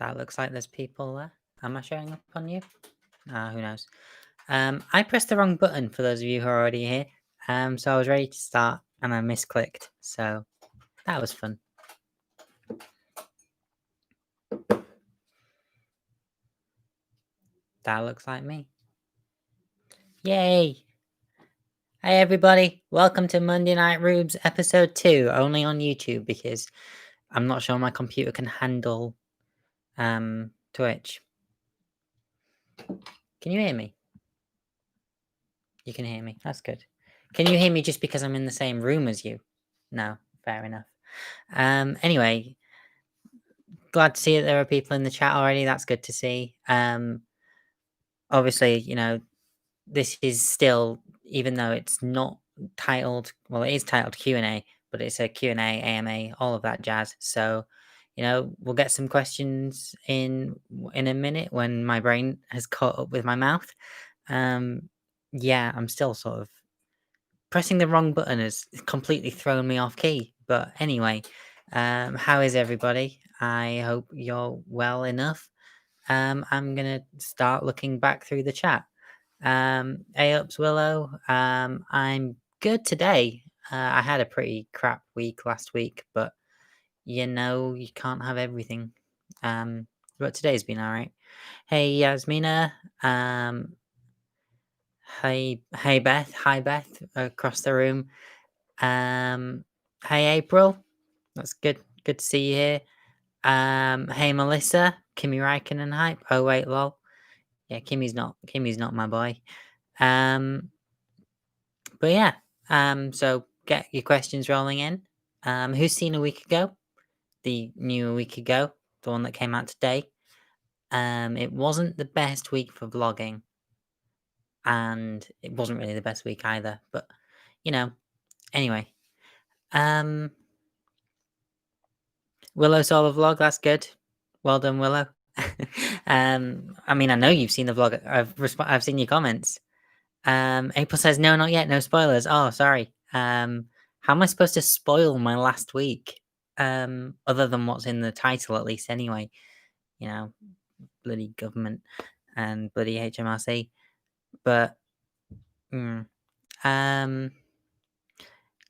That looks like there's people there. Am I showing up on you? Who knows? I pressed the wrong button for those of you who are already here. So I was ready to start and I misclicked. So that was fun. That looks like me. Yay! Hi everybody, welcome to Monday Night Ruubez episode 2, only on YouTube because I'm not sure my computer can handle Twitch. Can you hear me? You can hear me, that's good. Can you hear me just because I'm in the same room as you? No, fair enough. Anyway, glad to see that there are people in the chat already, that's good to see. Obviously, you know, this is still, even though it's not titled, well, it is titled Q&A, but it's a Q&A, AMA, all of that jazz. So, you know, we'll get some questions in a minute when my brain has caught up with my mouth. Yeah, I'm still sort of pressing the wrong button has completely thrown me off key. But anyway, how is everybody? I hope you're well enough. I'm gonna start looking back through the chat. Ups Willow. I'm good today. I had a pretty crap week last week, but you know you can't have everything. But today's been all right. Hey Yasmina. Hey Beth. Hi Beth across the room. Hey April. That's good. Good to see you here. Hey Melissa. Kimmy Raikkonen hype. Oh wait, lol. Yeah, Kimmy's not my boy. But yeah, so get your questions rolling in. Who's seen a week ago? The new a week ago, the one that came out today. It wasn't the best week for vlogging, and it wasn't really the best week either. But you know, anyway, Willow saw the vlog. That's good. Well done, Willow. I mean, I know you've seen the vlog. I've seen your comments. April says, no, not yet. No spoilers. Oh, sorry. How am I supposed to spoil my last week? Other than what's in the title, at least, anyway. You know, bloody government and bloody HMRC. But, yeah,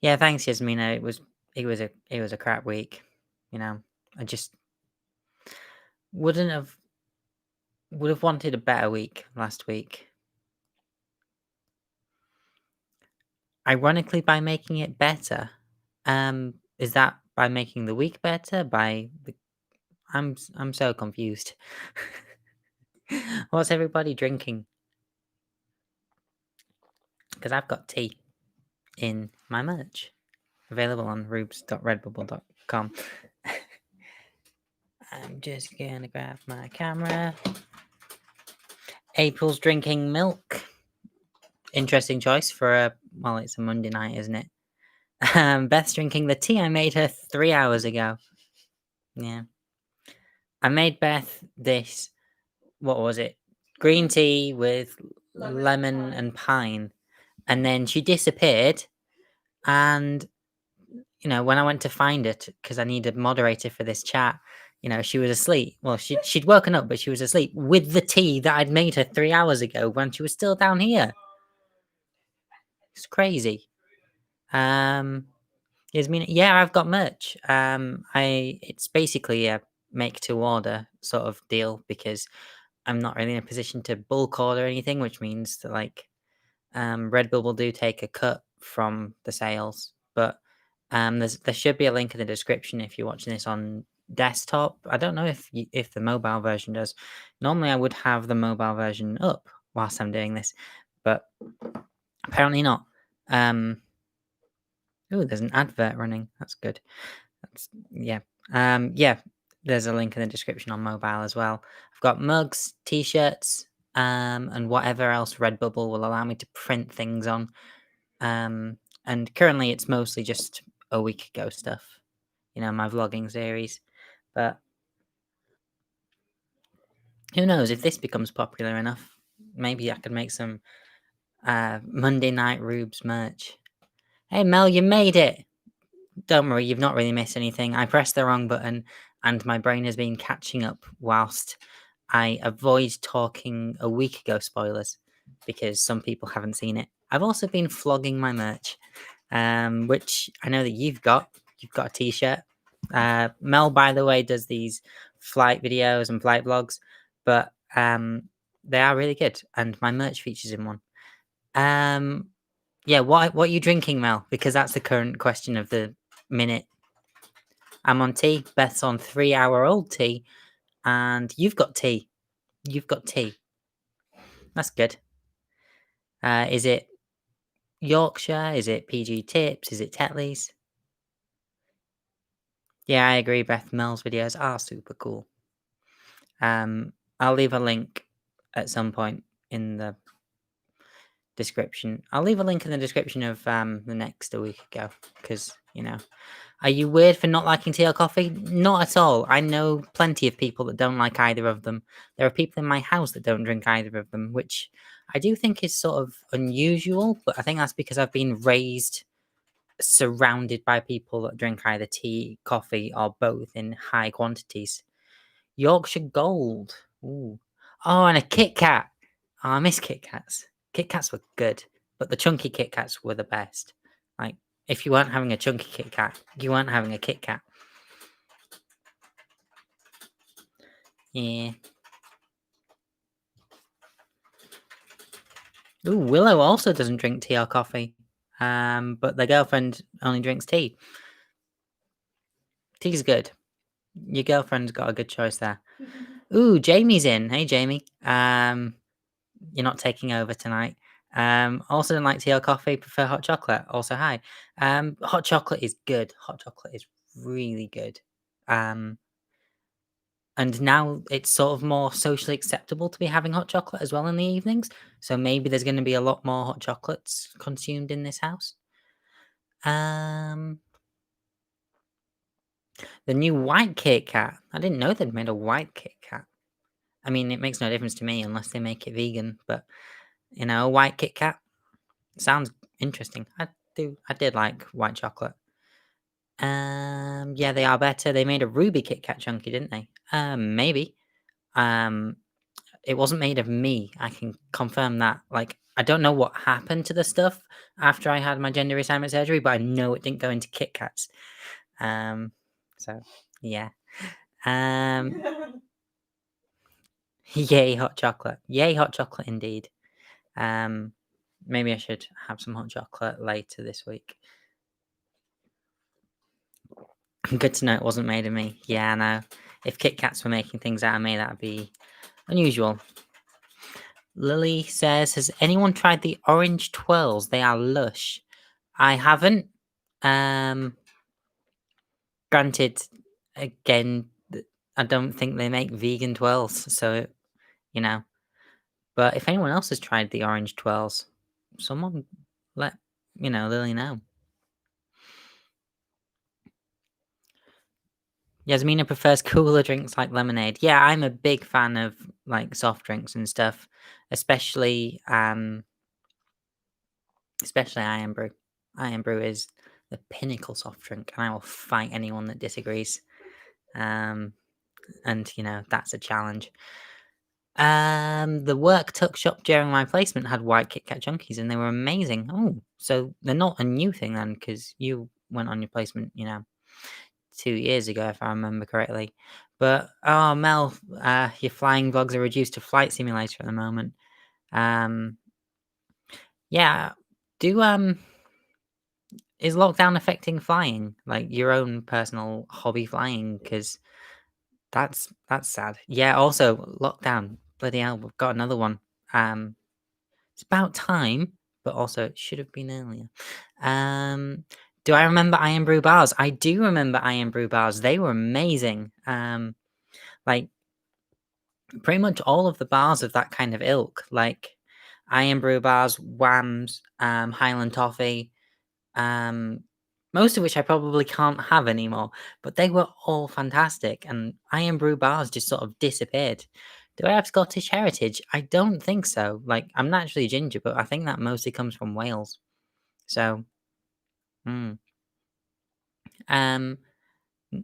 thanks, Yasmina. It was a crap week. You know, I just would have wanted a better week last week. Ironically, by making it better, is that by making the week better? I'm so confused. What's everybody drinking? Because I've got tea in my merch, available on ruubez.redbubble.com. I'm just gonna grab my camera. April's drinking milk. Interesting choice for well, it's a Monday night, isn't it? Beth's drinking the tea I made her 3 hours ago. Yeah. I made Beth this, what was it? Green tea with lemon and pine. And then she disappeared. And, you know, when I went to find it, because I need a moderator for this chat, you know, she was asleep. Well, she'd woken up, but she was asleep with the tea that I'd made her 3 hours ago when she was still down here. It's crazy. Yasmina, yeah, I've got merch. It's basically a make to order sort of deal because I'm not really in a position to bulk order anything, which means that like Redbubble will do take a cut from the sales, but there should be a link in the description if you're watching this on desktop. I don't know if the mobile version does. Normally I would have the mobile version up whilst I'm doing this, but apparently not. Oh, there's an advert running. That's good. Yeah. There's a link in the description on mobile as well. I've got mugs, t-shirts, and whatever else Redbubble will allow me to print things on. And currently it's mostly just a week ago stuff, you know, my vlogging series. But who knows, if this becomes popular enough, maybe I could make some Monday Night Ruubez merch. Hey Mel, you made it! Don't worry, you've not really missed anything. I pressed the wrong button. and my brain has been catching up whilst I avoid talking a week ago spoilers because some people haven't seen it. I've also been flogging my merch, which I know that you've got. You've got a t-shirt. Mel, by the way, does these flight videos and flight vlogs, but they are really good, and my merch features in one. Yeah, what are you drinking, Mel? Because that's the current question of the minute. I'm on tea. Beth's on 3-hour-old tea, and you've got tea. You've got tea. That's good. Is it Yorkshire? Is it PG Tips? Is it Tetley's? Yeah, I agree, Beth. Mel's videos are super cool. I'll leave a link at some point in the description. I'll leave a link in the description of the next a week ago, because, you know. Are you weird for not liking tea or coffee? Not at all. I know plenty of people that don't like either of them. There are people in my house that don't drink either of them, which I do think is sort of unusual, but I think that's because I've been raised surrounded by people that drink either tea, coffee, or both in high quantities. Yorkshire Gold. Ooh. Oh, and a Kit Kat. Oh, I miss Kit Kats. Kit Kats were good, but the chunky Kit Kats were the best. Like, if you weren't having a chunky Kit Kat, you weren't having a Kit Kat. Yeah. Ooh, Willow also doesn't drink tea or coffee. But their girlfriend only drinks tea. Tea's good. Your girlfriend's got a good choice there. Ooh, Jamie's in. Hey, Jamie. You're not taking over tonight. Also don't like tea or coffee, prefer hot chocolate. Also, hi. Hot chocolate is good. Hot chocolate is really good. And now it's sort of more socially acceptable to be having hot chocolate as well in the evenings. So maybe there's going to be a lot more hot chocolates consumed in this house. The new white Kit Kat. I didn't know they'd made a white Kit Kat. I mean, it makes no difference to me unless they make it vegan. But, you know, a white Kit Kat sounds interesting. I did like white chocolate. Yeah, they are better. They made a ruby Kit Kat chunky, didn't they? Maybe. It wasn't made of me. I can confirm that. Like, I don't know what happened to the stuff after I had my gender reassignment surgery, but I know it didn't go into Kit Kats. So yeah. Yay, hot chocolate. Yay, hot chocolate indeed. Maybe I should have some hot chocolate later this week. Good to know it wasn't made of me. Yeah, no. If Kit Kats were making things out of me, that'd be unusual. Lily says, has anyone tried the orange twirls? They are lush. I haven't. Granted, again, I don't think they make vegan twirls, so, you know. But if anyone else has tried the orange twirls, someone let, Lily know. Yasmina prefers cooler drinks like lemonade. Yeah, I'm a big fan of, like, soft drinks and stuff, especially Iron Brew. Iron Brew is the pinnacle soft drink, and I will fight anyone that disagrees. And, that's a challenge. The work tuck shop during my placement had white Kit Kat Junkies, and they were amazing. Oh, so they're not a new thing then, because you went on your placement, 2 years ago, if I remember correctly. But, oh, Mel, your flying vlogs are reduced to Flight Simulator at the moment. Yeah, is lockdown affecting flying? Like, your own personal hobby flying? Because that's sad. Yeah, also, lockdown. Bloody hell, we've got another one. It's about time, but also it should have been earlier. Do I remember Iron Brew bars? I do remember Iron Brew bars. They were amazing. Like, pretty much all of the bars of that kind of ilk, like Iron Brew bars, Whams, Highland Toffee, most of which I probably can't have anymore, but they were all fantastic, and Iron Brew bars just sort of disappeared. Do I have Scottish heritage? I don't think so. Like, I'm naturally ginger, but I think that mostly comes from Wales. So,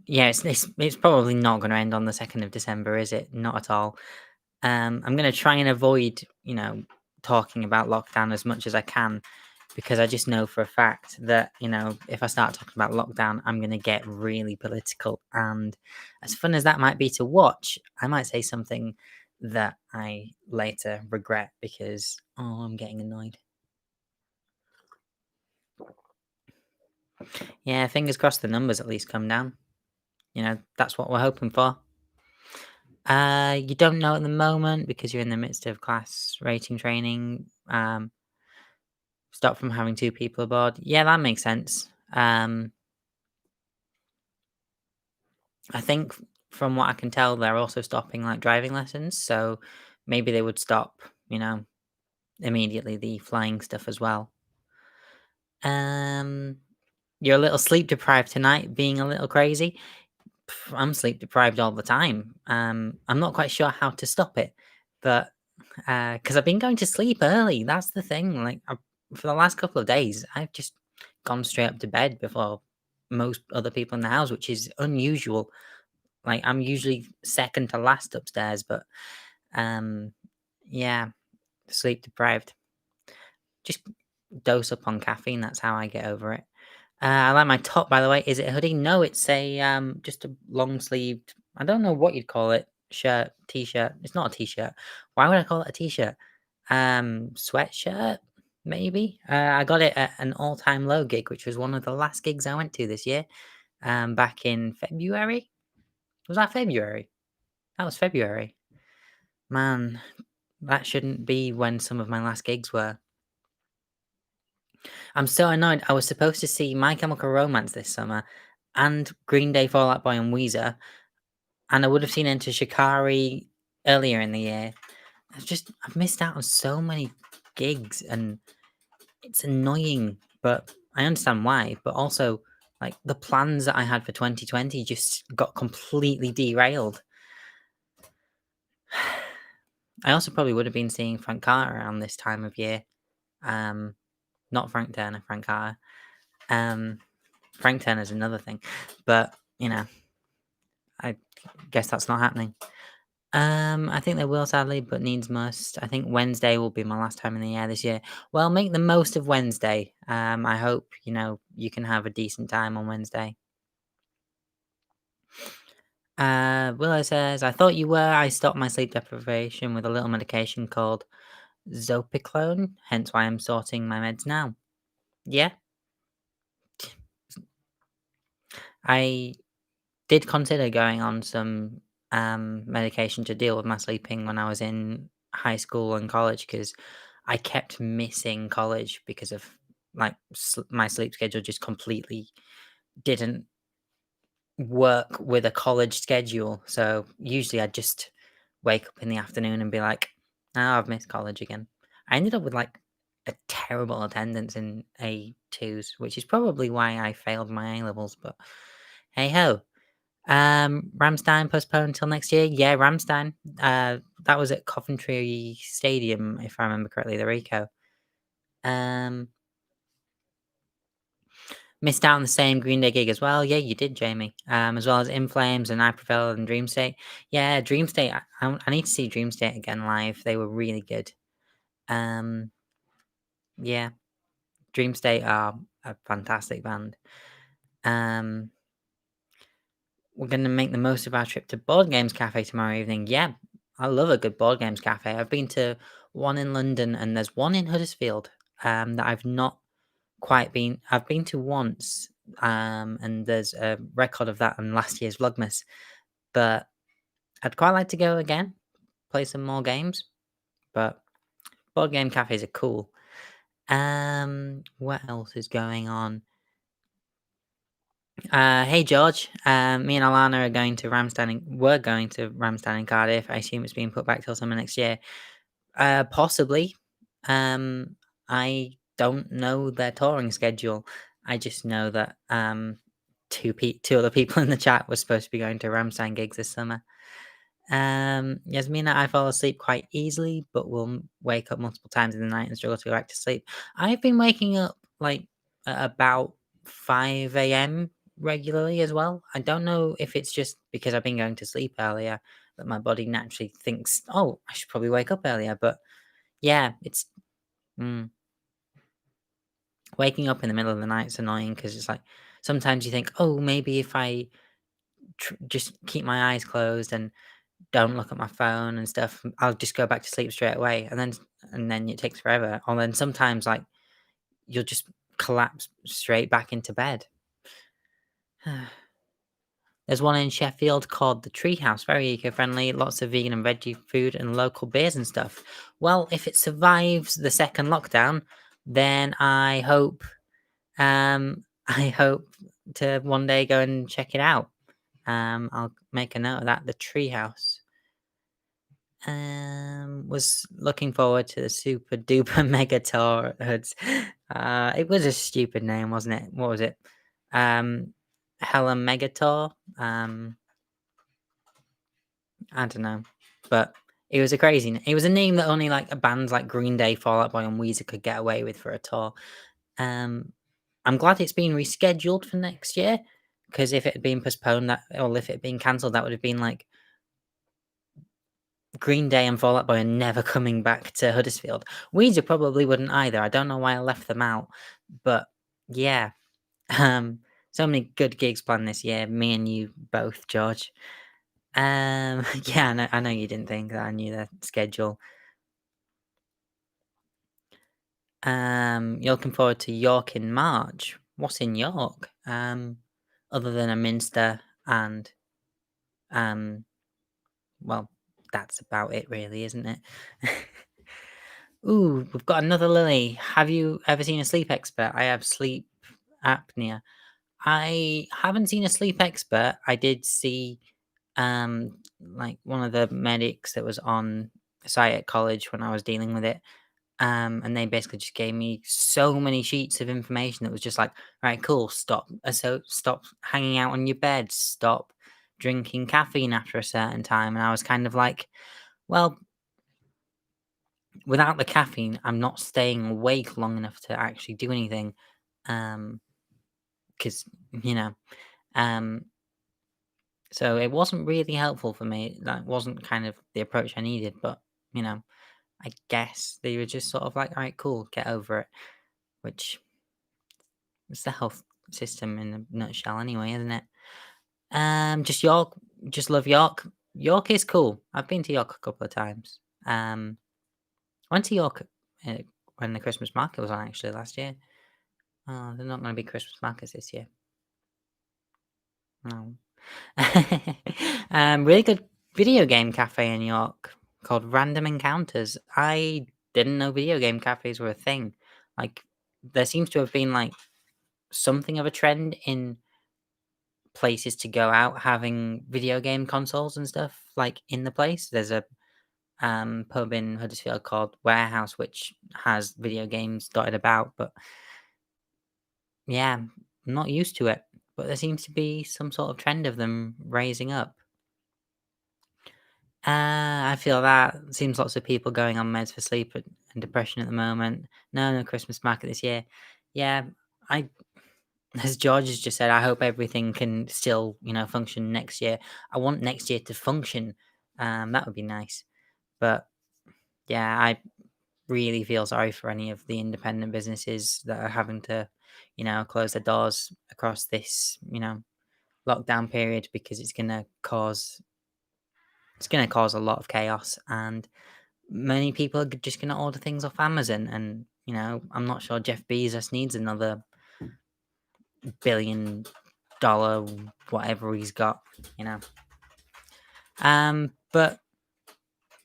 Yeah, it's probably not gonna end on the 2nd of December, is it? Not at all. I'm gonna try and avoid, talking about lockdown as much as I can because I just know for a fact that, if I start talking about lockdown, I'm gonna get really political. And as fun as that might be to watch, I might say something that I later regret because, oh, I'm getting annoyed. Yeah, fingers crossed the numbers at least come down. That's what we're hoping for. You don't know at the moment because you're in the midst of class rating training. Stop from having 2 people aboard. Yeah, that makes sense. I think from what I can tell, they're also stopping, like, driving lessons, so maybe they would stop, immediately the flying stuff as well. Um, you're a little sleep deprived tonight, being a little crazy. I'm sleep deprived all the time. I'm not quite sure how to stop it, but because I've been going to sleep early. That's the thing. Like for the last couple of days, I've just gone straight up to bed before most other people in the house, which is unusual. Like I'm usually second to last upstairs, but um, yeah, sleep deprived. Just dose up on caffeine. That's how I get over it. I like my top, by the way. Is it a hoodie? No, it's a just a long sleeved. I don't know what you'd call it. Shirt, t-shirt. It's not a t-shirt. Why would I call it a t-shirt? Sweatshirt, maybe. I got it at an all-time low gig, which was one of the last gigs I went to this year. Back in February. Was that February? That was February. Man, that shouldn't be when some of my last gigs were. I'm so annoyed. I was supposed to see My Chemical Romance this summer and Green Day, Fall Out Boy, and Weezer, and I would have seen Enter Shikari earlier in the year. I've missed out on so many gigs, and it's annoying, but I understand why. But also, like the plans that I had for 2020 just got completely derailed. I also probably would have been seeing Frank Carter around this time of year. Um, not Frank Turner, Frank Carter. Um, Frank Turner's another thing, but I guess that's not happening. I think they will sadly, but needs must. I think Wednesday will be my last time in the air this year. Well, make the most of Wednesday. I hope you can have a decent time on Wednesday. Willow says, I thought you were. I stopped my sleep deprivation with a little medication called Zopiclone, hence why I'm sorting my meds now. Yeah, I did consider going on some medication to deal with my sleeping when I was in high school and college because I kept missing college because of like my sleep schedule just completely didn't work with a college schedule. So usually I'd just wake up in the afternoon and be like, "Oh, I've missed college again." I ended up with like a terrible attendance in A2s, which is probably why I failed my A levels. But hey ho. Ramstein postponed until next year. Yeah, Ramstein. That was at Coventry Stadium, if I remember correctly, the Rico. Um, Missed out on the same Green Day gig as well. Yeah, you did, Jamie. As well as In Flames and I Prevail and Dream State. Yeah, Dream State. I need to see Dream State again live. They were really good. Um, yeah, Dream State are a fantastic band. Um, we're going to make the most of our trip to Board Games Cafe tomorrow evening. Yeah, I love a good Board Games Cafe. I've been to one in London and there's one in Huddersfield that I've not quite been. I've been to once and there's a record of that on last year's Vlogmas. But I'd quite like to go again, play some more games. But Board Game Cafes are cool. What else is going on? Hey George, me and Alana are going to Ramstein. We're going to Ramstein in Cardiff. I assume it's being put back till summer next year. Possibly. I don't know their touring schedule. I just know that two other people in the chat were supposed to be going to Ramstein gigs this summer. Yasmina, I fall asleep quite easily, but will wake up multiple times in the night and struggle to go back to sleep. I've been waking up like at about 5 a.m. regularly as well. I don't know if it's just because I've been going to sleep earlier that my body naturally thinks, "Oh, I should probably wake up earlier." But yeah, it's mm, waking up in the middle of the night is annoying because it's like sometimes you think, "Oh, maybe if I just keep my eyes closed and don't look at my phone and stuff, I'll just go back to sleep straight away." And then it takes forever. Or then sometimes like you'll just collapse straight back into bed. There's one in Sheffield called the Treehouse, very eco-friendly, lots of vegan and veggie food and local beers and stuff. Well, if it survives the second lockdown, then I hope to one day go and check it out. I'll make a note of that. The Treehouse. Was looking forward to the super duper mega tour. It was a stupid name, wasn't it? What was it? Um, Helen Megator. I don't know, but it was a crazy. It was a name that only like a bands like Green Day, Fall Out Boy, and Weezer could get away with for a tour. Um, I'm glad it's been rescheduled for next year because if it had been postponed, or if it had been cancelled, that would have been like Green Day and Fall Out Boy are never coming back to Huddersfield. Weezer probably wouldn't either. I don't know why I left them out, but yeah. Um, so many good gigs planned this year. Me and you both, George. Yeah, I know you didn't think that I knew the schedule. You're looking forward to York in March. What's in York? Other than a minster and um, well, that's about it, really, isn't it? Ooh, we've got another Lily. Have you ever seen a sleep expert? I have sleep apnea. I haven't seen a sleep expert. I did see like one of the medics that was on site at college when I was dealing with it. And they basically just gave me so many sheets of information that was just like, right, cool, stop. So stop hanging out on your bed, stop drinking caffeine after a certain time. And I was kind of like, well, without the caffeine, I'm not staying awake long enough to actually do anything. Because, you know, um, so it wasn't really helpful for me. That wasn't kind of the approach I needed, but, you know, I guess they were just sort of like, all right, cool, get over it, which is the health system in a nutshell anyway, isn't it? Just York, just love York. York is cool. I've been to York a couple of times. I went to York uh, when the Christmas market was on actually last year. Oh, there's not going to be Christmas markets this year. No. Really good video game cafe in York called Random Encounters. I didn't know video game cafes were a thing. Like, there seems to have been like something of a trend in places to go out having video game consoles and stuff like in the place. There's a pub in Huddersfield called Warehouse, which has video games dotted about, but yeah, I'm not used to it. But there seems to be some sort of trend of them raising up. I feel that seems lots of people going on meds for sleep and depression at the moment. No Christmas market this year. Yeah, I as George has just said, I hope everything can still, function next year. I want next year to function. That would be nice. But yeah, I really feel sorry for any of the independent businesses that are having to, close their doors across this, lockdown period because it's gonna cause a lot of chaos, and many people are just gonna order things off Amazon, and I'm not sure Jeff Bezos needs another $1 billion whatever he's got, you know. But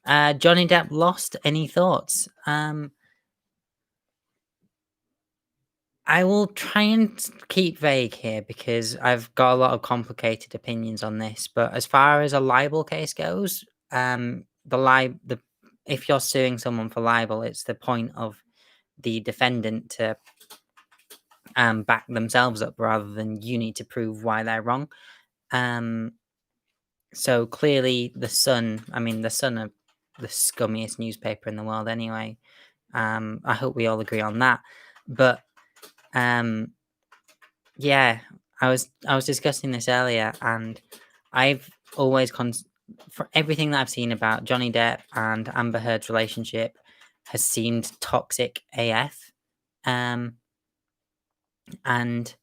Johnny Depp lost. Any thoughts? I will try and keep vague here because I've got a lot of complicated opinions on this. But as far as a libel case goes, the if you're suing someone for libel, it's the point of the defendant to back themselves up rather than you need to prove why they're wrong. So clearly, the Sun. I mean, the Sun are the scummiest newspaper in the world, anyway. I hope we all agree on that. But yeah, I was discussing this earlier, and I've always for everything that I've seen about Johnny Depp and Amber Heard's relationship has seemed toxic AF. Um, and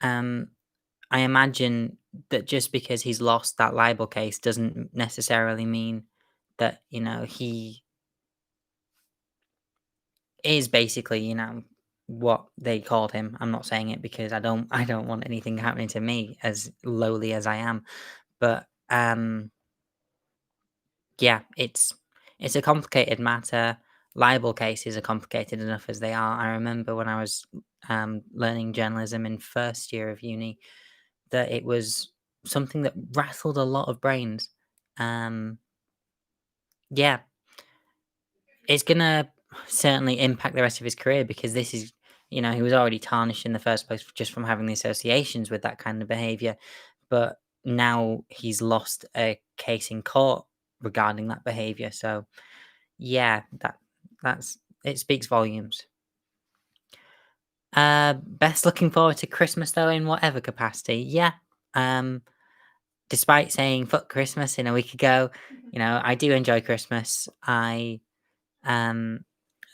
um, I imagine that just because he's lost that libel case doesn't necessarily mean that, he is basically, what they called him. I'm not saying it because I don't want anything happening to me, as lowly as I am. But yeah, it's a complicated matter. Libel cases are complicated enough as they are. I remember when I was learning journalism in first year of uni that it was something that rattled a lot of brains. Um, yeah, it's gonna certainly impact the rest of his career because this is, he was already tarnished in the first place just from having the associations with that kind of behavior. But now he's lost a case in court regarding that behavior. So yeah, that's it speaks volumes. Best looking forward to Christmas though in whatever capacity. Yeah. Um, Despite saying fuck Christmas in a week ago, I do enjoy Christmas. Um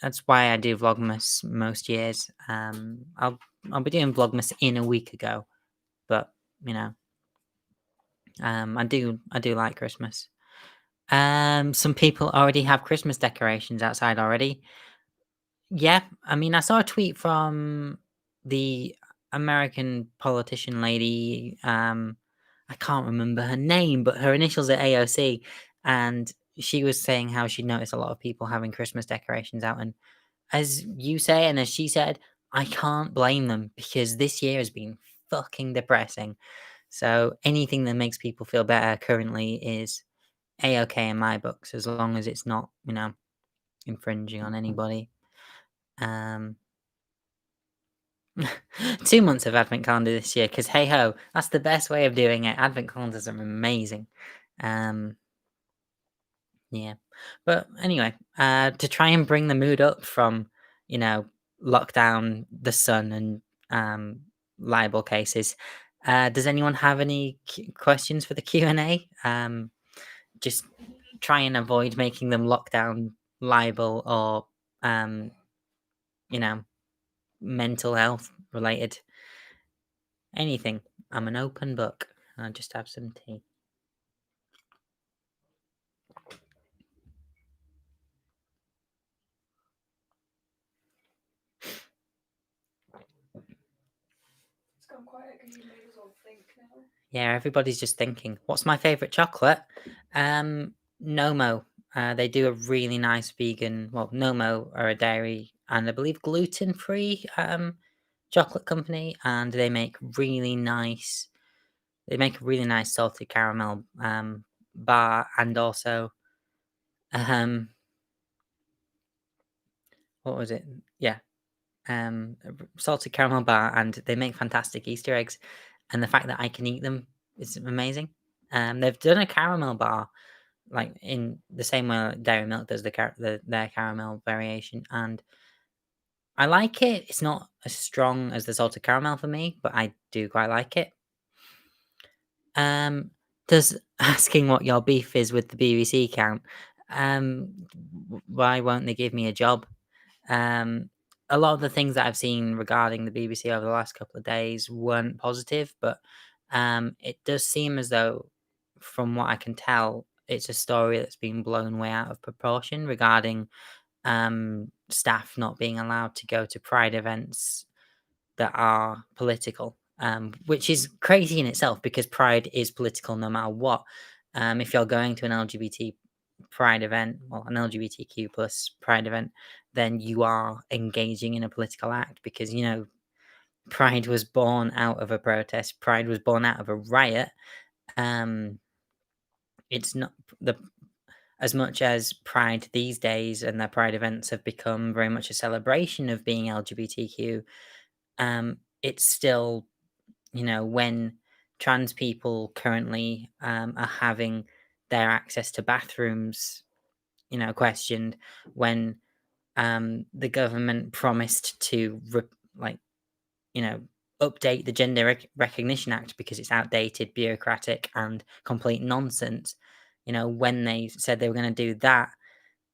that's why I do Vlogmas most years. I'll be doing Vlogmas in a week ago, but you know, I do like Christmas. Some people already have Christmas decorations outside already. Yeah, I mean, I saw a tweet from the American politician lady. I can't remember her name, but her initials are AOC, and she was saying how she noticed a lot of people having Christmas decorations out. And as you say, and as she said, I can't blame them because this year has been fucking depressing. So anything that makes people feel better currently is a-okay in my books, as long as it's not, infringing on anybody. Um, 2 months of advent calendar this year, because hey ho, that's the best way of doing it. Advent calendars are amazing. Um, yeah. But anyway, to try and bring the mood up from, you know, lockdown, the sun, and libel cases, does anyone have any questions for the Q&A? Just try and avoid making them lockdown, libel, or, um, you know, mental health related. Anything. I'm an open book. I'll just have some tea. It's gone quiet because you may as well think now. Yeah, everybody's just thinking, what's my favorite chocolate? Nomo. They do a really nice vegan. Well, Nomo are a dairy and I believe gluten-free chocolate company, and they make really nice. They make a really nice salted caramel bar, and also what was it? Yeah, salted caramel bar, and they make fantastic Easter eggs. And the fact that I can eat them is amazing. They've done a caramel bar, like in the same way like Dairy Milk does their caramel variation, and I like it. It's not as strong as the salted caramel for me, but I do quite like it. Um, does asking what your beef is with the BBC count? Why won't they give me a job? Um, a lot of the things that I've seen regarding the BBC over the last couple of days weren't positive, but it does seem as though, from what I can tell, it's a story that's been blown way out of proportion regarding staff not being allowed to go to Pride events that are political, which is crazy in itself because Pride is political no matter what. If you're going to an LGBT Pride event, well, an LGBTQ plus Pride event, then you are engaging in a political act because, Pride was born out of a protest. Pride was born out of a riot. Um, it's not the as much as Pride these days and their Pride events have become very much a celebration of being LGBTQ. It's still, when trans people currently are having their access to bathrooms, questioned, when the government promised to like, you know update the Gender Recognition Act because it's outdated, bureaucratic, and complete nonsense. You know, when they said they were going to do that,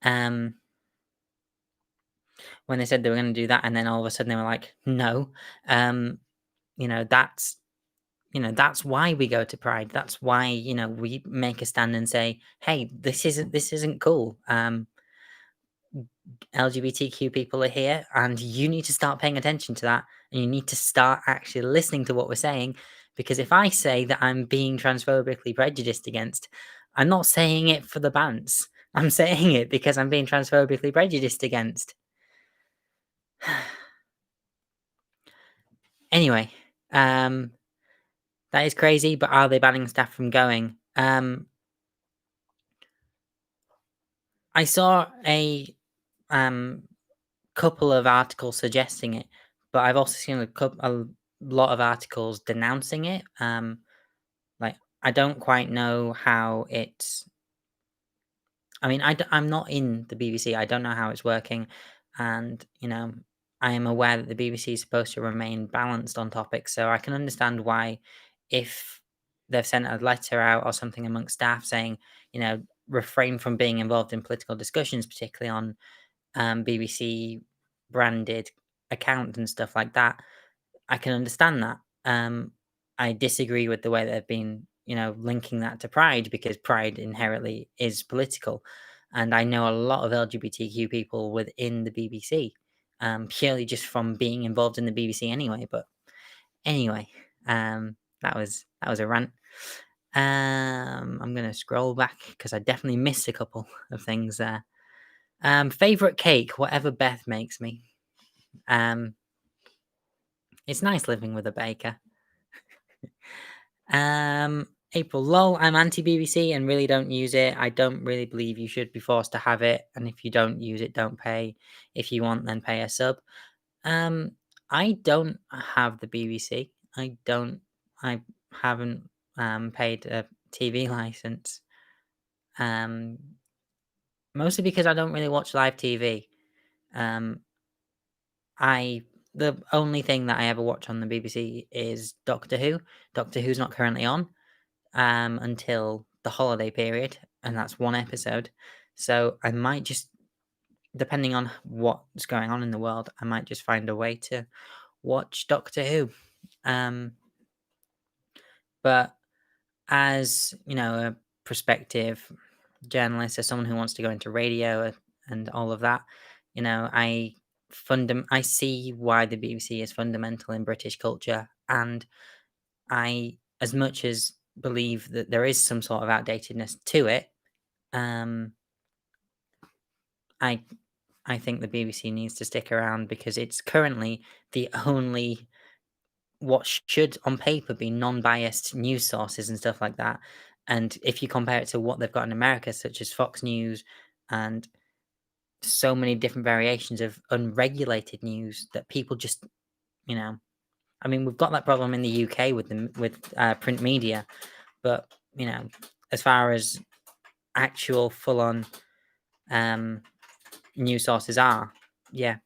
when they said they were going to do that, and then all of a sudden they were like, no, you know, that's why we go to Pride. That's why, you know, we make a stand and say, hey, this isn't cool. LGBTQ people are here, and you need to start paying attention to that, and you need to start actually listening to what we're saying. Because if I say that I'm being transphobically prejudiced against, I'm not saying it for the bants. I'm saying it because I'm being transphobically prejudiced against. Anyway, that is crazy, but are they banning staff from going? I saw a couple of articles suggesting it, but I've also seen a lot of articles denouncing it. Like, I don't quite know how it's. I mean, I'm not in the BBC. I don't know how it's working, and you know, I am aware that the BBC is supposed to remain balanced on topics, so I can understand why, if they've sent a letter out or something amongst staff saying, you know, refrain from being involved in political discussions, particularly on BBC branded accounts and stuff like that. I can understand that. I disagree with the way they've been, you know, linking that to Pride, because Pride inherently is political, and I know a lot of LGBTQ people within the BBC, purely just from being involved in the BBC anyway. But anyway, that was a rant. I'm gonna scroll back because I definitely missed a couple of things there. Favorite cake, whatever Beth makes me. Um, it's nice living with a baker. April lol, I'm anti BBC and really don't use it. I don't really believe you should be forced to have it, and if you don't use it, don't pay. If you want, then pay a sub. Um, I don't have the BBC. I haven't paid a TV license. Um, Mostly because I don't really watch live TV. Um, I the only thing that I ever watch on the BBC is Doctor Who. Doctor Who's not currently on until the holiday period, and that's one episode. So I might just, depending on what's going on in the world, I might just find a way to watch Doctor Who. Um, but as you know, a prospective journalist, as someone who wants to go into radio and all of that, you know, I see why the BBC is fundamental in British culture, and I, as much as believe that there is some sort of outdatedness to it, um, I I think the BBC needs to stick around because it's currently the only, what should on paper be non-biased news sources and stuff like that. And if you compare it to what they've got in America, such as Fox News and so many different variations of unregulated news that people just, you know, I mean, we've got that problem in the UK with print media, but you know, as far as actual full-on news sources are, yeah,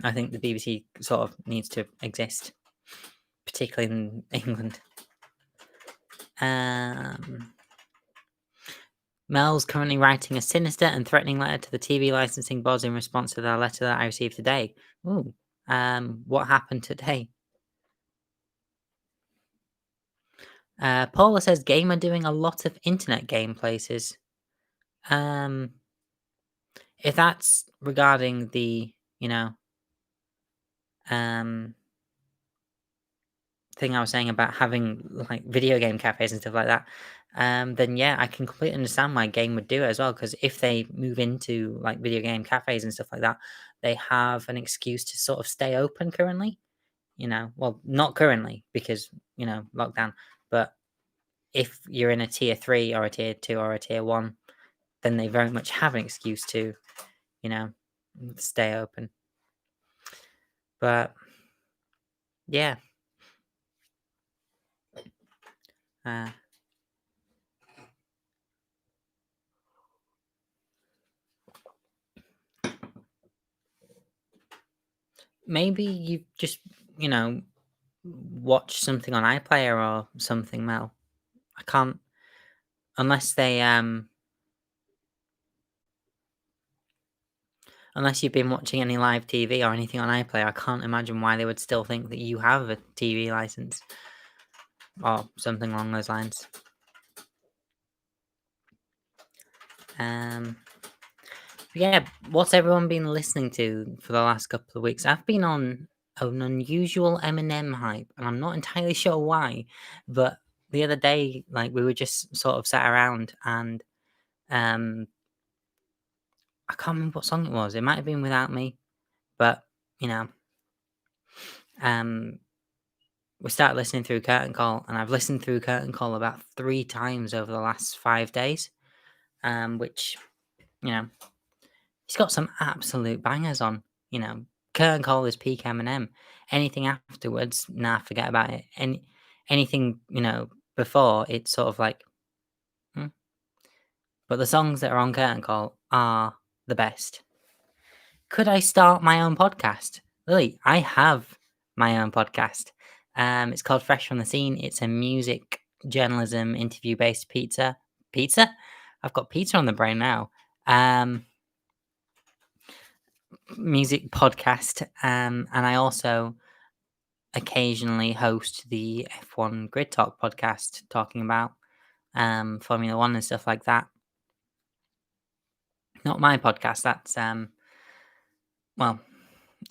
I think the BBC sort of needs to exist, particularly in England. Mel's currently writing a sinister and threatening letter to the TV licensing boards in response to the letter that I received today. Ooh, what happened today? Paula says Gamer doing a lot of internet game places. If that's regarding the, you know, thing I was saying about having like video game cafes and stuff like that, then yeah, I can completely understand why Game would do it as well. Because if they move into like video game cafes and stuff like that, they have an excuse to sort of stay open currently. You know, well, not currently because, you know, lockdown, but if you're in a tier 3 or a tier 2 or a tier 1, then they very much have an excuse to, you know, stay open. But yeah. Maybe you just you know, watch something on iPlayer or something, Mel. I can't unless they unless you've been watching any live TV or anything on iPlayer. I can't imagine why they would still think that you have a TV license or something along those lines. Yeah, what's everyone been listening to for the last couple of weeks? I've been on an unusual Eminem hype, and I'm not entirely sure why. But the other day, like we were just sort of sat around, and um, I can't remember what song it was. It might have been "Without Me," but you know, um, we started listening through Curtain Call, and I've listened through Curtain Call about 3 times over the last 5 days, which you know, he's got some absolute bangers on. You know, Curtain Call is peak Eminem. Anything afterwards, nah, forget about it. Anything before, it's sort of like, hmm. But the songs that are on Curtain Call are the best. Could I start my own podcast? Lily, I have my own podcast. It's called Fresh from the Scene. It's a music journalism interview based pizza. I've got pizza on the brain now. Music podcast, and I also occasionally host the F1 Grid Talk podcast, talking about Formula One and stuff like that. Not my podcast. That's well,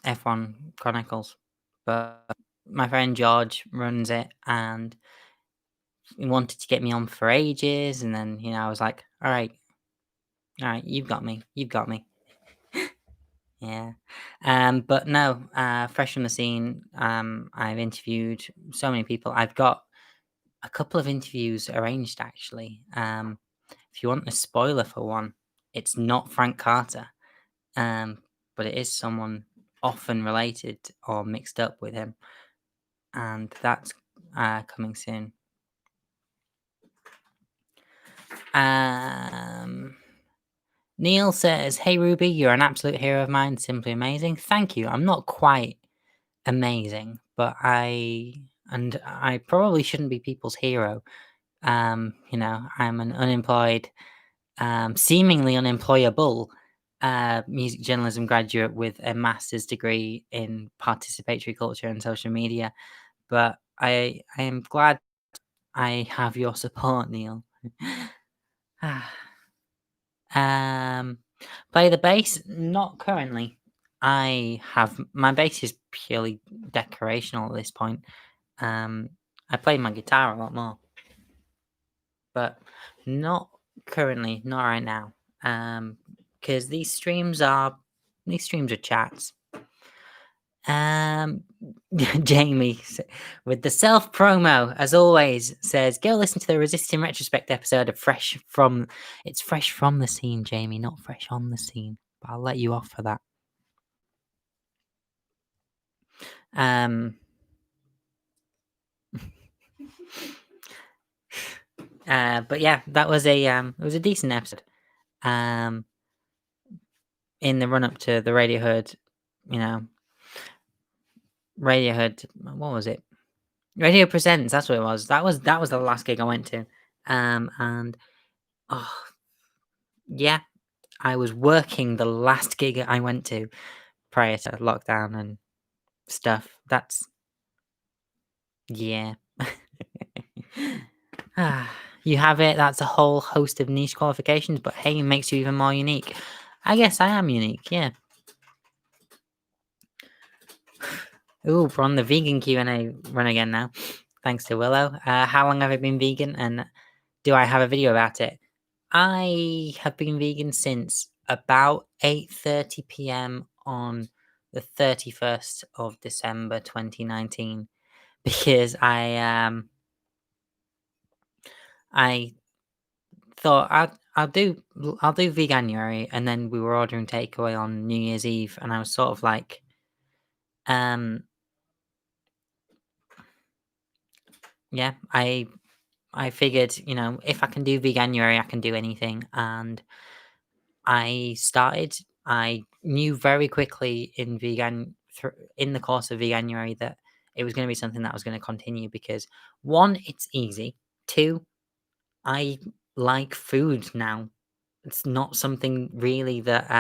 F1 Chronicles, but my friend George runs it, and he wanted to get me on for ages, and then I was like, all right, you've got me. Yeah. But no, fresh from the scene, I've interviewed so many people. I've got a couple of interviews arranged, actually. If you want a spoiler for one, it's not Frank Carter, but it is someone often related or mixed up with him, and that's coming soon. Neil says, "Hey Ruby, you're an absolute hero of mine. Simply amazing. Thank you. I'm not quite amazing, but I probably shouldn't be people's hero. I'm an unemployed, seemingly unemployable music journalism graduate with a master's degree in participatory culture and social media. But I am glad I have your support, Neil." Play the bass? Not currently. My bass is purely decorational at this point. I play my guitar a lot more, but not currently, not right now. Because these streams are chats. Jamie with the self promo as always says, "Go listen to the Resisting Retrospect episode of Fresh from." It's Fresh from the Scene, Jamie, not Fresh on the Scene. But I'll let you off for that. But yeah, that was it was a decent episode. In the run up to the Radiohead, Radiohead. What was it? Radio Presents. That's what it was. That was the last gig I went to. And oh yeah, I was working the last gig I went to prior to lockdown and stuff. That's yeah. You have it. That's a whole host of niche qualifications, but hey, it makes you even more unique. I guess I am unique, yeah. Ooh, we're on the vegan Q&A run again now. Thanks to Willow. How long have I been vegan, and do I have a video about it? I have been vegan since about 8:30 p.m. on the 31st of December 2019 because I thought I'll do Veganuary, and then we were ordering takeaway on New Year's Eve, and I was sort of like, yeah, I figured, if I can do Veganuary, I can do anything, and I started. I knew very quickly in the course of Veganuary that it was going to be something that was going to continue because, one, it's easy. Two, I like food now. It's not something really that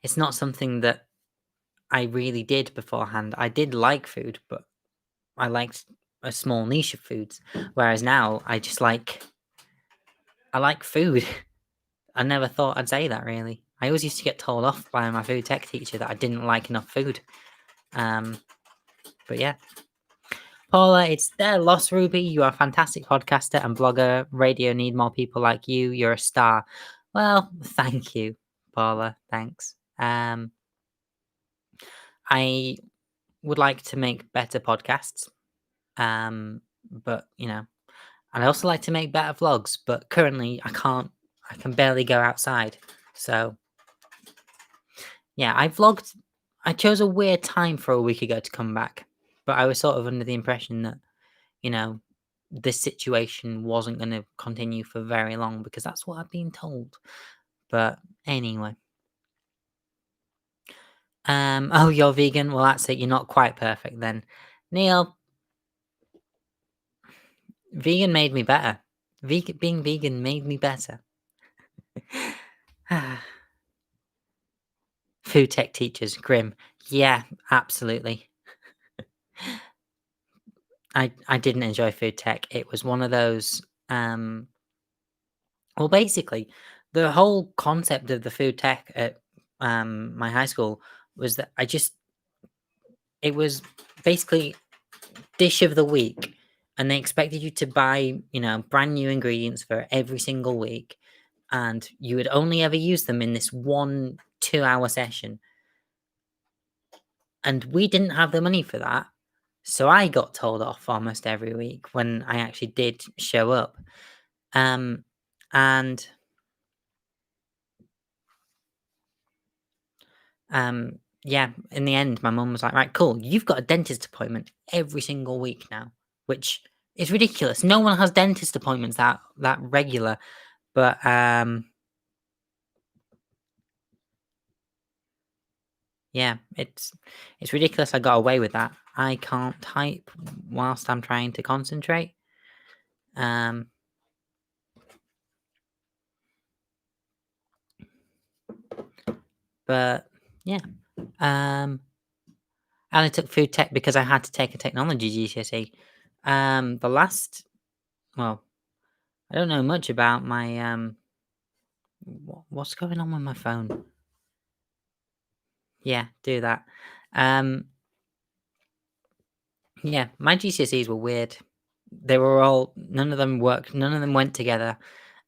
it's not something that I really did beforehand. I did like food, but I liked a small niche of foods. Whereas now I like food. I never thought I'd say that really. I always used to get told off by my food tech teacher that I didn't like enough food. But yeah. Paula, it's their loss, Ruby. You are a fantastic podcaster and blogger. Radio need more people like you. You're a star. Well, thank you, Paula. Thanks. I would like to make better podcasts. But and I also like to make better vlogs, but currently I can't. I can barely go outside. So yeah, I chose a weird time for a week ago to come back, but I was sort of under the impression that, this situation wasn't going to continue for very long because that's what I've been told. But anyway. Oh, you're vegan? Well, that's it. You're not quite perfect then. Neil, vegan made me better. Being vegan made me better. Food tech teachers, grim. Yeah, absolutely. I didn't enjoy food tech. It was one of those. Well, basically, the whole concept of the food tech at my high school was that it was basically dish of the week, and they expected you to buy, brand new ingredients for every single week, and you would only ever use them in this 1 2 hour session. And we didn't have the money for that. So I got told off almost every week when I actually did show up. And yeah, in the end, my mum was like, right, cool, you've got a dentist appointment every single week now, which is ridiculous. No one has dentist appointments that regular. But yeah, it's ridiculous I got away with that. I can't type whilst I'm trying to concentrate. But yeah. I only took food tech because I had to take a technology GCSE. Well, I don't know much about my what's going on with my phone? Yeah, do that. Yeah, my GCSEs were weird. They were none of them worked, none of them went together,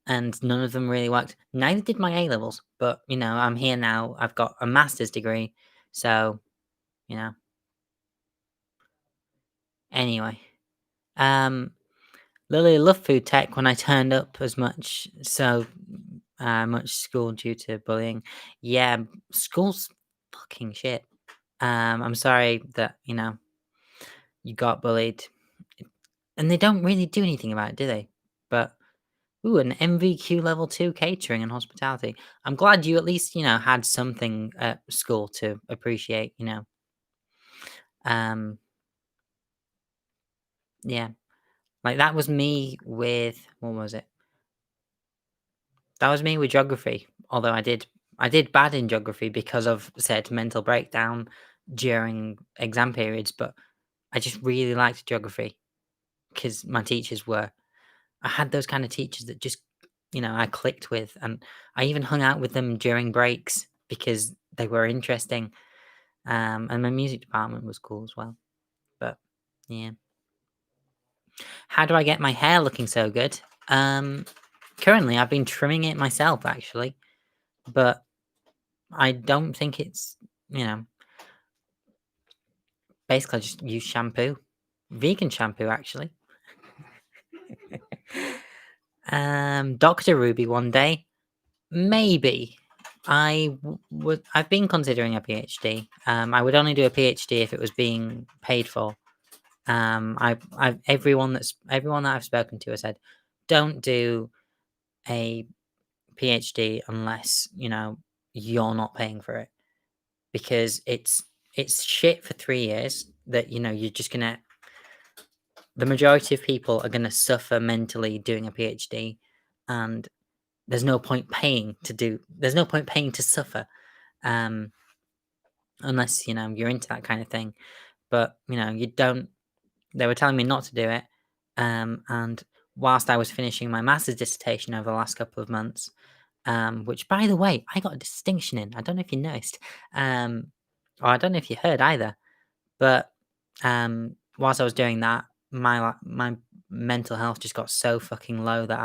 and none of them really worked. Neither did my A levels, but I'm here now. I've got a master's degree, so anyway. Lily loved food tech when I turned up as much much school due to bullying. Yeah, school's fucking shit. I'm sorry that you got bullied, and they don't really do anything about it, do they? But an MVQ level 2 catering and hospitality. I'm glad you at least had something at school to appreciate. Yeah, like that was me with what was it? That was me with geography, although I did bad in geography because of said mental breakdown during exam periods, but I just really liked geography because my teachers were I had those kind of teachers that just, I clicked with, and I even hung out with them during breaks because they were interesting. And my music department was cool as well. But yeah. How do I get my hair looking so good? Currently I've been trimming it myself actually, but I don't think it's, basically I just use shampoo. Vegan shampoo actually. Dr. Ruby one day. Maybe. I've been considering a PhD. I would only do a PhD if it was being paid for. Everyone that I've spoken to has said, don't do a PhD unless you're not paying for it, because it's it's shit for 3 years that, you know, you're just gonna the majority of people are gonna suffer mentally doing a PhD, and there's no point paying to suffer, um, unless, you know, you're into that kind of thing. But, you know, you don't they were telling me not to do it, and whilst I was finishing my master's dissertation over the last couple of months, which, by the way, I got a distinction in. I don't know if you noticed, or I don't know if you heard either. But whilst I was doing that, my mental health just got so fucking low that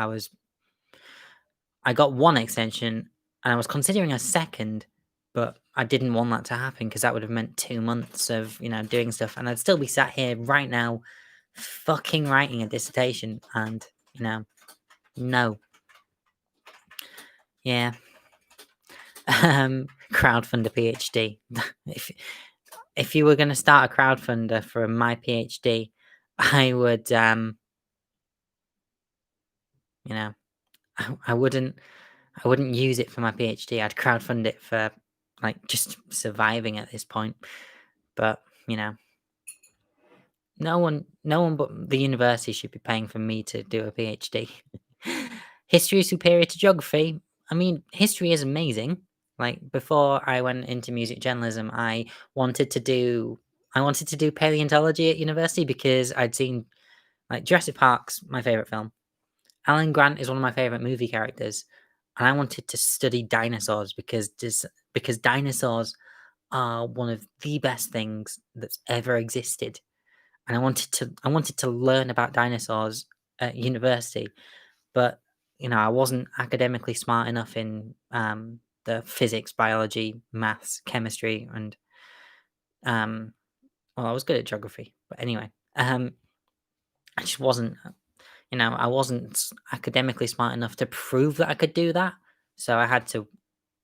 I got one extension, and I was considering a second, but I didn't want that to happen because that would have meant 2 months of, you know, doing stuff, and I'd still be sat here right now, fucking writing a dissertation, and, you know, no. Yeah. Crowdfund a PhD. if if you were going to start a crowdfunder for my PhD, I would, you know, I wouldn't use it for my PhD. I'd crowdfund it for like just surviving at this point. But, you know, no one but the university should be paying for me to do a PhD. History is superior to geography. I mean, history is amazing. Like before I went into music journalism, I wanted to do paleontology at university because I'd seen like Jurassic Park's my favorite film. Alan Grant is one of my favorite movie characters, and I wanted to study dinosaurs because dinosaurs are one of the best things that's ever existed, and I wanted to learn about dinosaurs at university, but you know I wasn't academically smart enough in the physics, biology, maths, chemistry, and well, I was good at geography, but anyway, I just wasn't. You know, I wasn't academically smart enough to prove that I could do that. So I had to,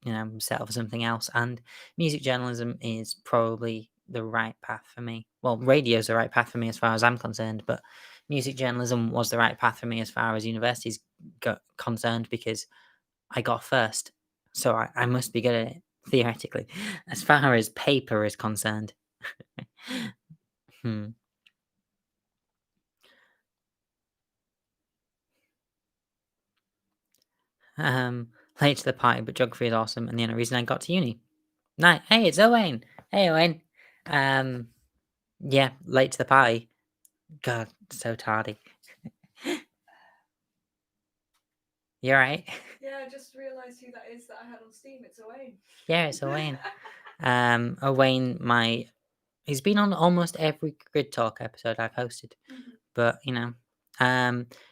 you know, settle for something else. And music journalism is probably the right path for me. Well, radio's the right path for me as far as I'm concerned, but music journalism was the right path for me as far as universities got concerned because I got first. So I must be good at it, theoretically, as far as paper is concerned. hmm. Um, Late to the party, but geography is awesome, and the only reason I got to uni. Night. Hey, it's Owain. Hey, Owain. Um, yeah, late to the party. God, so tardy. You alright? Yeah, I just realised who that is that I had on Steam. It's Owain. Yeah, it's Owain. Owain, he's been on almost every Grid Talk episode I've hosted. But, you know,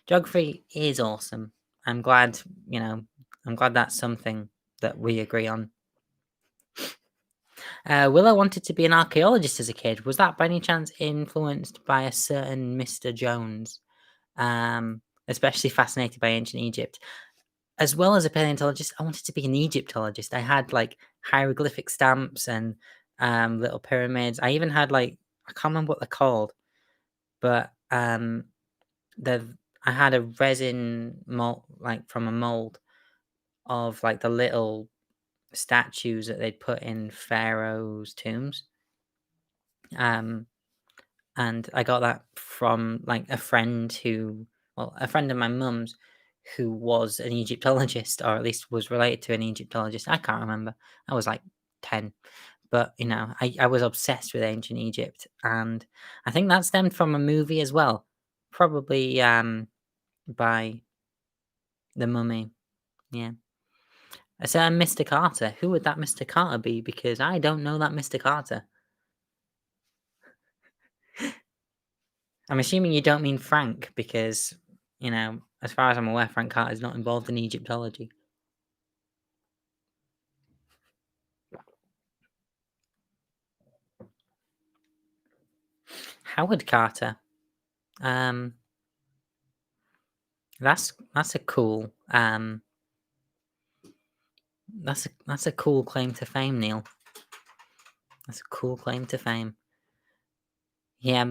geography is awesome. I'm glad, you know, that's something that we agree on. Willow wanted to be an archaeologist as a kid. Was that by any chance influenced by a certain Mr. Jones? Especially fascinated by ancient Egypt. As well as a paleontologist, I wanted to be an Egyptologist. I had like hieroglyphic stamps and little pyramids. I even had like I can't remember what they're called, but the I had a resin mold like from a mold of like the little statues that they'd put in pharaohs' tombs. And I got that from like a friend a friend of my mum's who was an Egyptologist, or at least was related to an Egyptologist. I can't remember. I was like 10. But, you know, I was obsessed with ancient Egypt. And I think that stemmed from a movie as well. Probably by The Mummy. Yeah. I said Mr. Carter. Who would that Mr. Carter be? Because I don't know that Mr. Carter. I'm assuming you don't mean Frank because, you know, as far as I'm aware, Frank Carter is not involved in Egyptology. Howard Carter. That's a cool that's a cool claim to fame, Neil. That's a cool claim to fame. Yeah,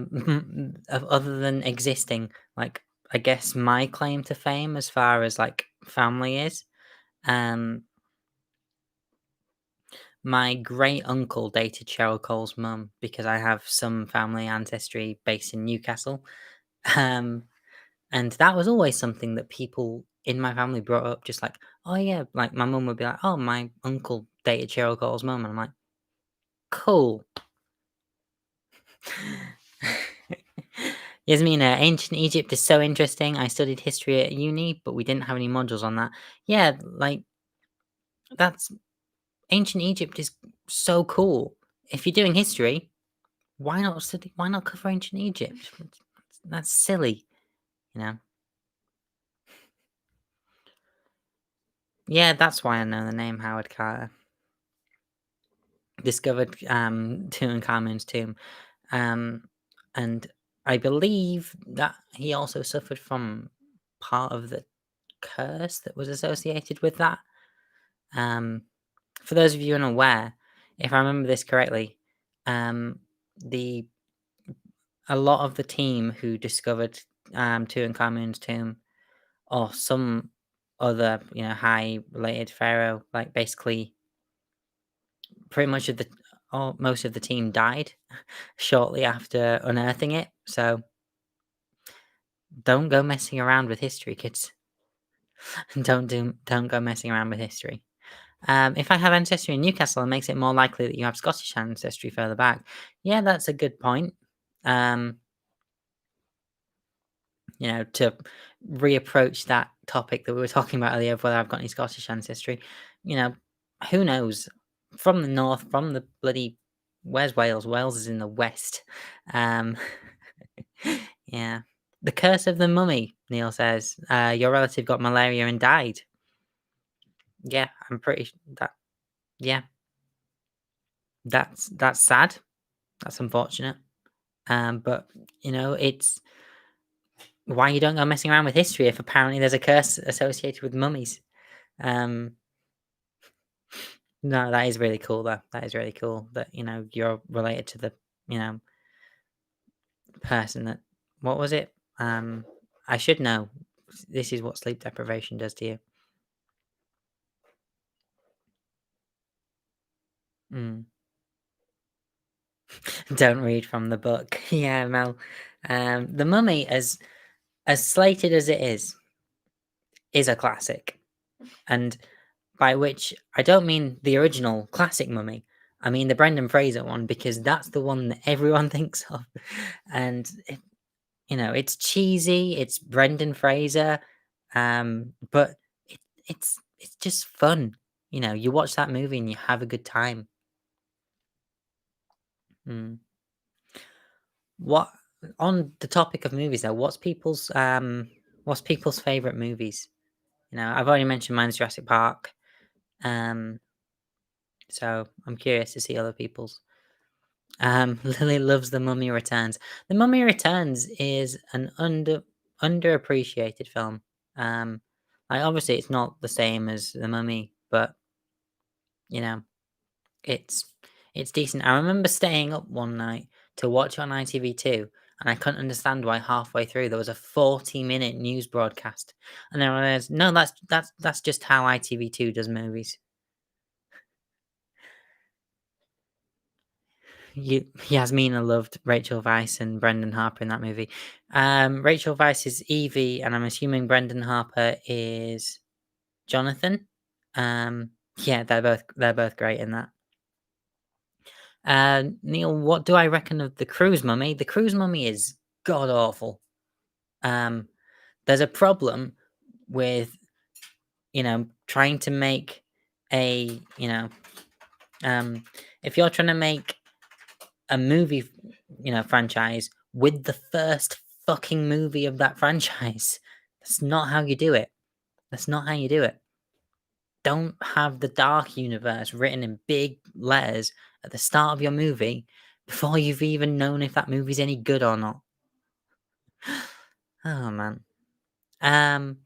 other than existing, like I guess my claim to fame as far as like family is, My great uncle dated Cheryl Cole's mum because I have some family ancestry based in Newcastle. Um, and that was always something that people in my family brought up, just like, oh yeah, like my mum would be like, oh, my uncle dated Cheryl Cole's mum, and I'm like, cool. Yasmina, ancient Egypt is so interesting. I studied history at uni, but we didn't have any modules on that. Yeah, like that's ancient Egypt is so cool. If you're doing history, why not study? Why not cover ancient Egypt? That's silly, you know. Yeah, that's why I know the name Howard Carter. Discovered Tutankhamun's tomb, um, and I believe that he also suffered from part of the curse that was associated with that. Um, for those of you unaware, if I remember this correctly, um, the a lot of the team who discovered Tutankhamun's tomb or some other, high related pharaoh, like basically pretty much of the or most of the team died shortly after unearthing it. So don't go messing around with history, kids. Don't go messing around with history. If I have ancestry in Newcastle, it makes it more likely that you have Scottish ancestry further back. Yeah, that's a good point. Um, to reapproach that topic that we were talking about earlier of whether I've got any Scottish ancestry, you know, who knows? From the north, from the bloody where's Wales? Wales is in the west. Um, yeah. The curse of the mummy, Neil says. Your relative got malaria and died. Yeah, I'm pretty that. Yeah, that's sad. That's unfortunate. But it's why you don't go messing around with history if apparently there's a curse associated with mummies. Um, no, that is really cool though. That is really cool that you're related to the you know person that what was it? I should know. This is what sleep deprivation does to you. Mm. Don't read from the book. Yeah, Mel. The Mummy, as slated as it is a classic, and by which I don't mean the original classic Mummy. I mean the Brendan Fraser one because that's the one that everyone thinks of, and it's cheesy. It's Brendan Fraser, but it's just fun. You watch that movie and you have a good time. Mm. What on the topic of movies though? What's people's favorite movies? I've already mentioned mine's Jurassic Park. Um, so I'm curious to see other people's. Lily loves The Mummy Returns. The Mummy Returns is an underappreciated film. Like obviously it's not the same as The Mummy, but you know, it's it's decent. I remember staying up one night to watch it on ITV2, and I couldn't understand why halfway through there was a 40-minute news broadcast. And then I realized, no, that's just how ITV2 does movies. Yasmina loved Rachel Weisz and Brendan Harper in that movie. Rachel Weisz is Evie, and I'm assuming Brendan Harper is Jonathan. Yeah, they're both great in that. Neil, what do I reckon of the Cruise Mummy? The Cruise Mummy is god awful. There's a problem with trying to make a if you're trying to make a movie franchise with the first fucking movie of that franchise. That's not how you do it. That's not how you do it. Don't have the Dark Universe written in big letters at the start of your movie before you've even known if that movie's any good or not. Oh man. Um,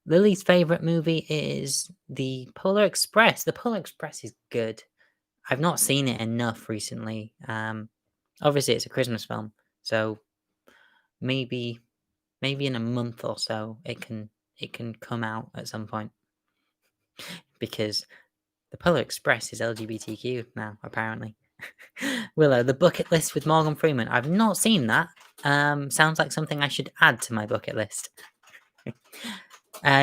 Lily's favorite movie is the Polar Express. The Polar Express is good. I've not seen it enough recently. Obviously it's a Christmas film, so maybe in a month or so it can come out at some point because The Polar Express is LGBTQ now, apparently. Willow, the bucket list with Morgan Freeman. I've not seen that. Sounds like something I should add to my bucket list.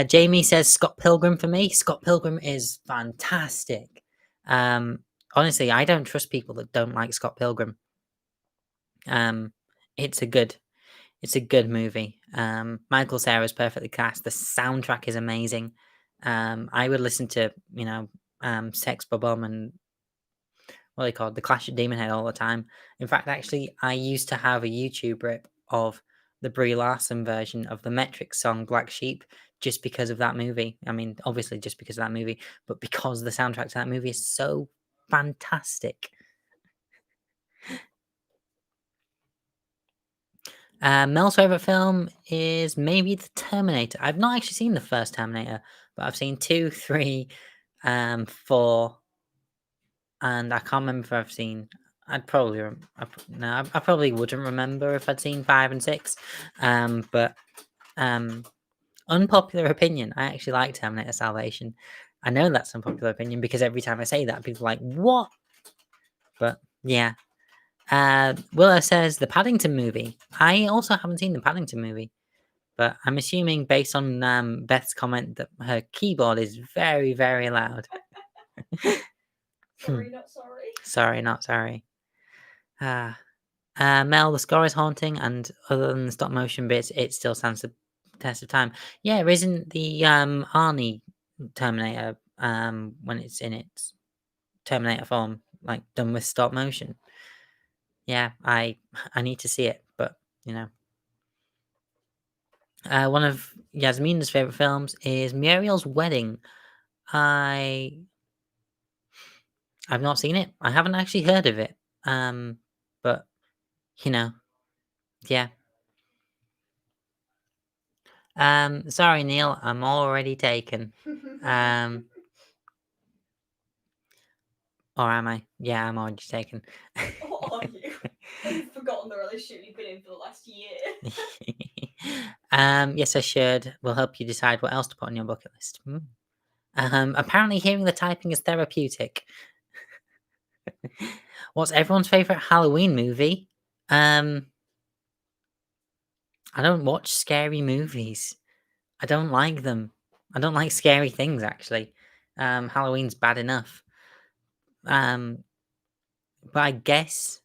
Jamie says Scott Pilgrim for me. Scott Pilgrim is fantastic. Honestly, I don't trust people that don't like Scott Pilgrim. It's a good movie. Michael Cera is perfectly cast. The soundtrack is amazing. I would listen to Sex Bob-omb and what are they called? The Clash of Demon Head all the time. In fact, actually, I used to have a YouTube rip of the Brie Larson version of the Metric song Black Sheep just because of that movie. I mean, obviously just because of that movie, but because the soundtrack to that movie is so fantastic. Mel's favorite film is maybe The Terminator. I've not actually seen the first Terminator, but I've seen 2, 3, 4, and I can't remember if I've seen. I'd probably I probably wouldn't remember if I'd seen 5 and 6. But unpopular opinion, I actually like Terminator Salvation. I know that's unpopular opinion because every time I say that, people are like, "What?" But yeah. Willow says the Paddington movie. I also haven't seen the Paddington movie, but I'm assuming based on Beth's comment that her keyboard is very, very loud. Sorry, not sorry. Sorry, not sorry. Mel, the score is haunting, and other than the stop motion bits, it still stands the test of time. Yeah, isn't the Arnie Terminator when it's in its Terminator form like done with stop motion? Yeah, I need to see it, but you know. One of Yasmina's favorite films is Muriel's Wedding. I've not seen it. I haven't actually heard of it. But you know, yeah. Sorry, Neil, I'm already taken. Or am I? Yeah, I'm already taken. What are you? You've forgotten the relationship you've been in for the last year. Yes, I should. Will help you decide what else to put on your bucket list. Apparently hearing the typing is therapeutic. What's everyone's favorite Halloween movie? I don't watch scary movies. I don't like them. I don't like scary things, actually. Halloween's bad enough. But I guess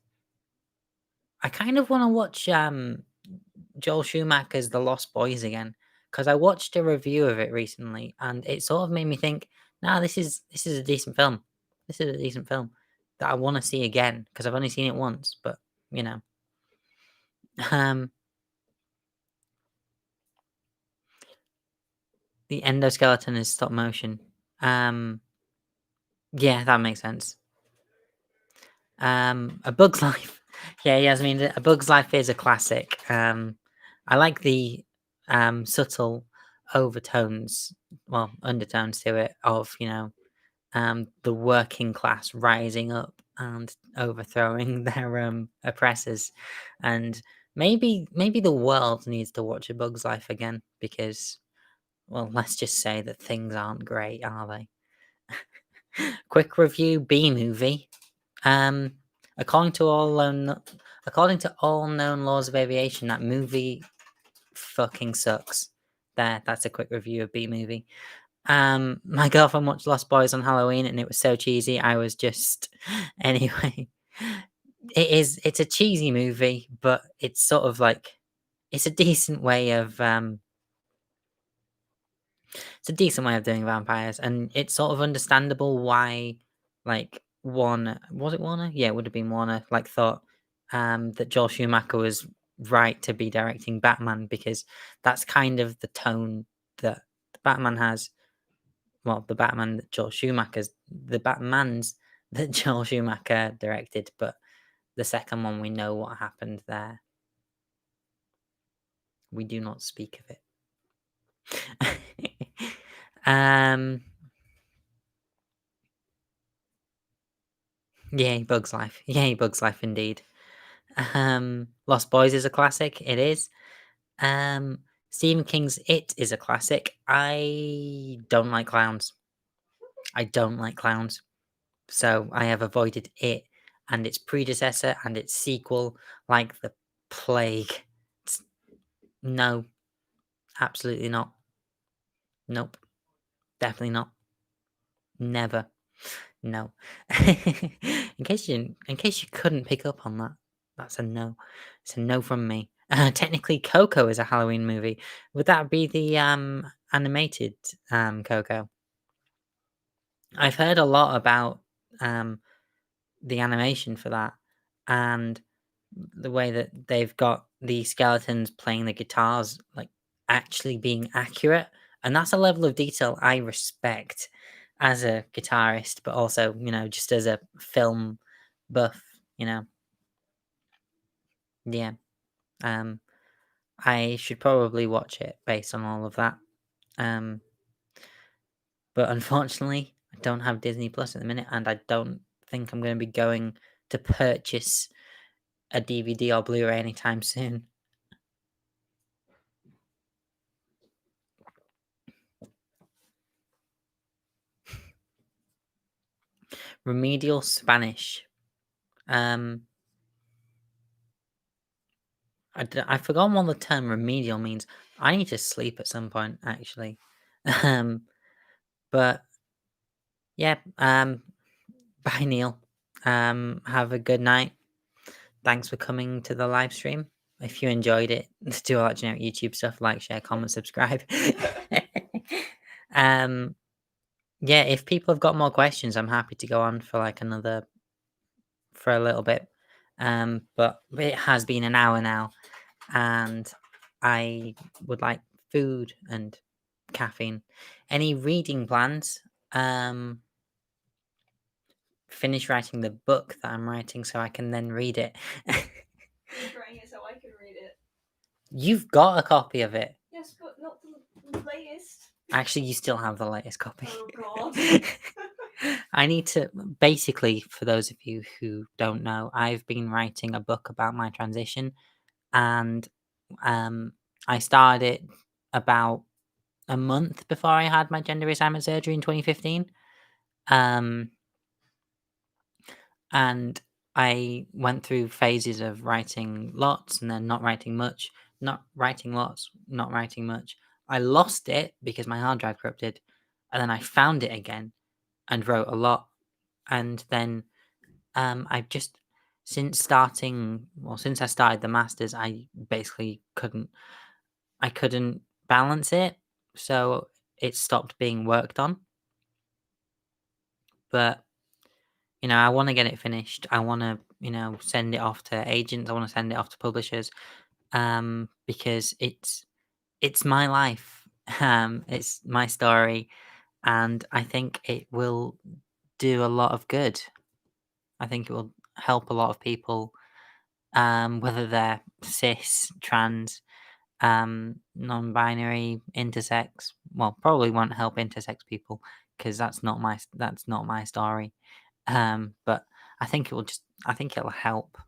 I kind of want to watch Joel Schumacher's The Lost Boys again because I watched a review of it recently and it sort of made me think, nah, this is a decent film. This is a decent film that I want to see again because I've only seen it once. But you know, the endoskeleton is stop motion. Yeah, that makes sense. A Bug's Life. Yeah, Yasmin, A Bug's Life is a classic. I like the subtle overtones, well, undertones to it of, the working class rising up and overthrowing their oppressors. And maybe the world needs to watch A Bug's Life again because, well, let's just say that things aren't great, are they? Quick review: B movie. According to all known laws of aviation, that movie fucking sucks. That's a quick review of B movie. My girlfriend watched Lost Boys on Halloween, and it was so cheesy. I was just anyway. It's a cheesy movie, but it's sort of like it's a decent way of it's a decent way of doing vampires, and it's sort of understandable why, like, Warner was it Warner? Yeah, it would have been Warner. Like, thought that Joel Schumacher was right to be directing Batman because that's kind of the tone that Batman has. Well, the Batmans that Joel Schumacher directed, but the second one we know what happened there. We do not speak of it. Yay, Bug's Life. Yay, Bug's Life indeed. Lost Boys is a classic. It is. Stephen King's It is a classic. I don't like clowns. I don't like clowns. So I have avoided it and its predecessor and its sequel like the plague. No, absolutely not. Nope, definitely not. Never. No. In case you couldn't pick up on that, that's a no. It's a no from me. Technically, Coco is a Halloween movie. Would that be the animated Coco? I've heard a lot about um the animation for that and the way that they've got the skeletons playing the guitars like actually being accurate, and that's a level of detail I respect as a guitarist, but also just as a film buff. Yeah. um I should probably watch it based on all of that, um but unfortunately I don't have Disney Plus at the minute, and I don't think I'm going to be going to purchase a DVD or Blu-ray anytime soon. Remedial Spanish. Um, I've forgotten what the term remedial means. I need to sleep at some point, actually. Um, but yeah. Bye, Neil. Have a good night. Thanks for coming to the live stream. If you enjoyed it, do all that generic YouTube stuff, like, share, comment, subscribe. um, yeah, if people have got more questions, I'm happy to go on for like for a little bit. But it has been an hour now, and I would like food and caffeine. Any reading plans? Finish writing the book that I'm writing so I can then read it. Finish writing it so I can read it. You've got a copy of it. Yes, but not the latest. Actually, you still have the latest copy. Oh god. I need to basically, for those of you who don't know, I've been writing a book about my transition, and I started it about a month before I had my gender reassignment surgery in 2015. And I went through phases of writing lots and then not writing much, not writing lots, not writing much. I lost it because my hard drive corrupted, and then I found it again and wrote a lot. And then I've just since I started the masters, I basically couldn't balance it, so it stopped being worked on. But I want to get it finished. I want to send it off to agents. I want to send it off to publishers, because it's my life. It's my story, and I think it will do a lot of good. I think it will help a lot of people, whether they're cis, trans, non-binary, intersex. Well, probably won't help intersex people because that's not my story. But I think it'll help.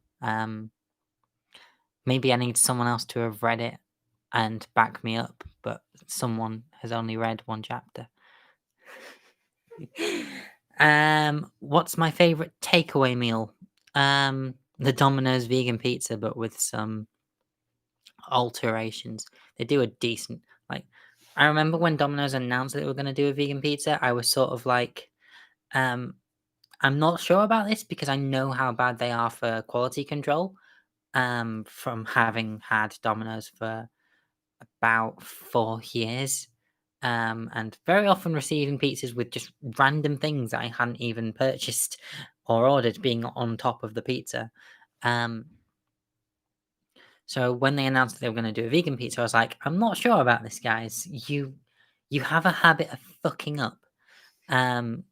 Maybe I need someone else to have read it and back me up, but someone has only read one chapter. What's my favorite takeaway meal? The Domino's vegan pizza, but with some alterations. They do a decent, like, I remember when Domino's announced that they were going to do a vegan pizza, I was sort of like, I'm not sure about this because I know how bad they are for quality control, from having had Domino's for about 4 years, and very often receiving pizzas with just random things that I hadn't even purchased or ordered being on top of the pizza. So when they announced that they were gonna do a vegan pizza, I was like, "I'm not sure about this, guys. You have a habit of fucking up." Um,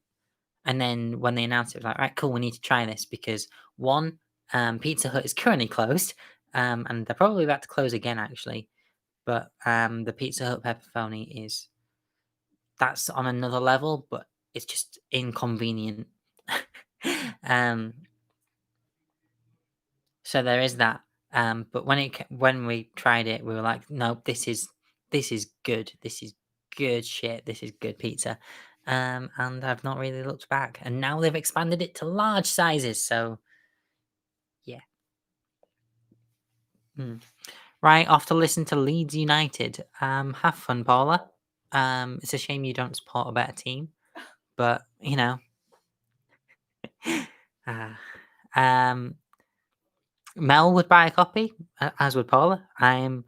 and then when they announced it, it was like, "Right, cool, we need to try this," because one, Pizza Hut is currently closed, and they're probably about to close again, actually. But the Pizza Hut pepperoni that's on another level, but it's just inconvenient. um, so there is that. But when we tried it, we were like, no, this is good. This is good shit. This is good pizza. and I've not really looked back. And now they've expanded it to large sizes, so yeah. Right, off to listen to Leeds United. Have fun, Paula. It's a shame you don't support a better team, but you know. uh, um, Mel would buy a copy, as would Paula. I'm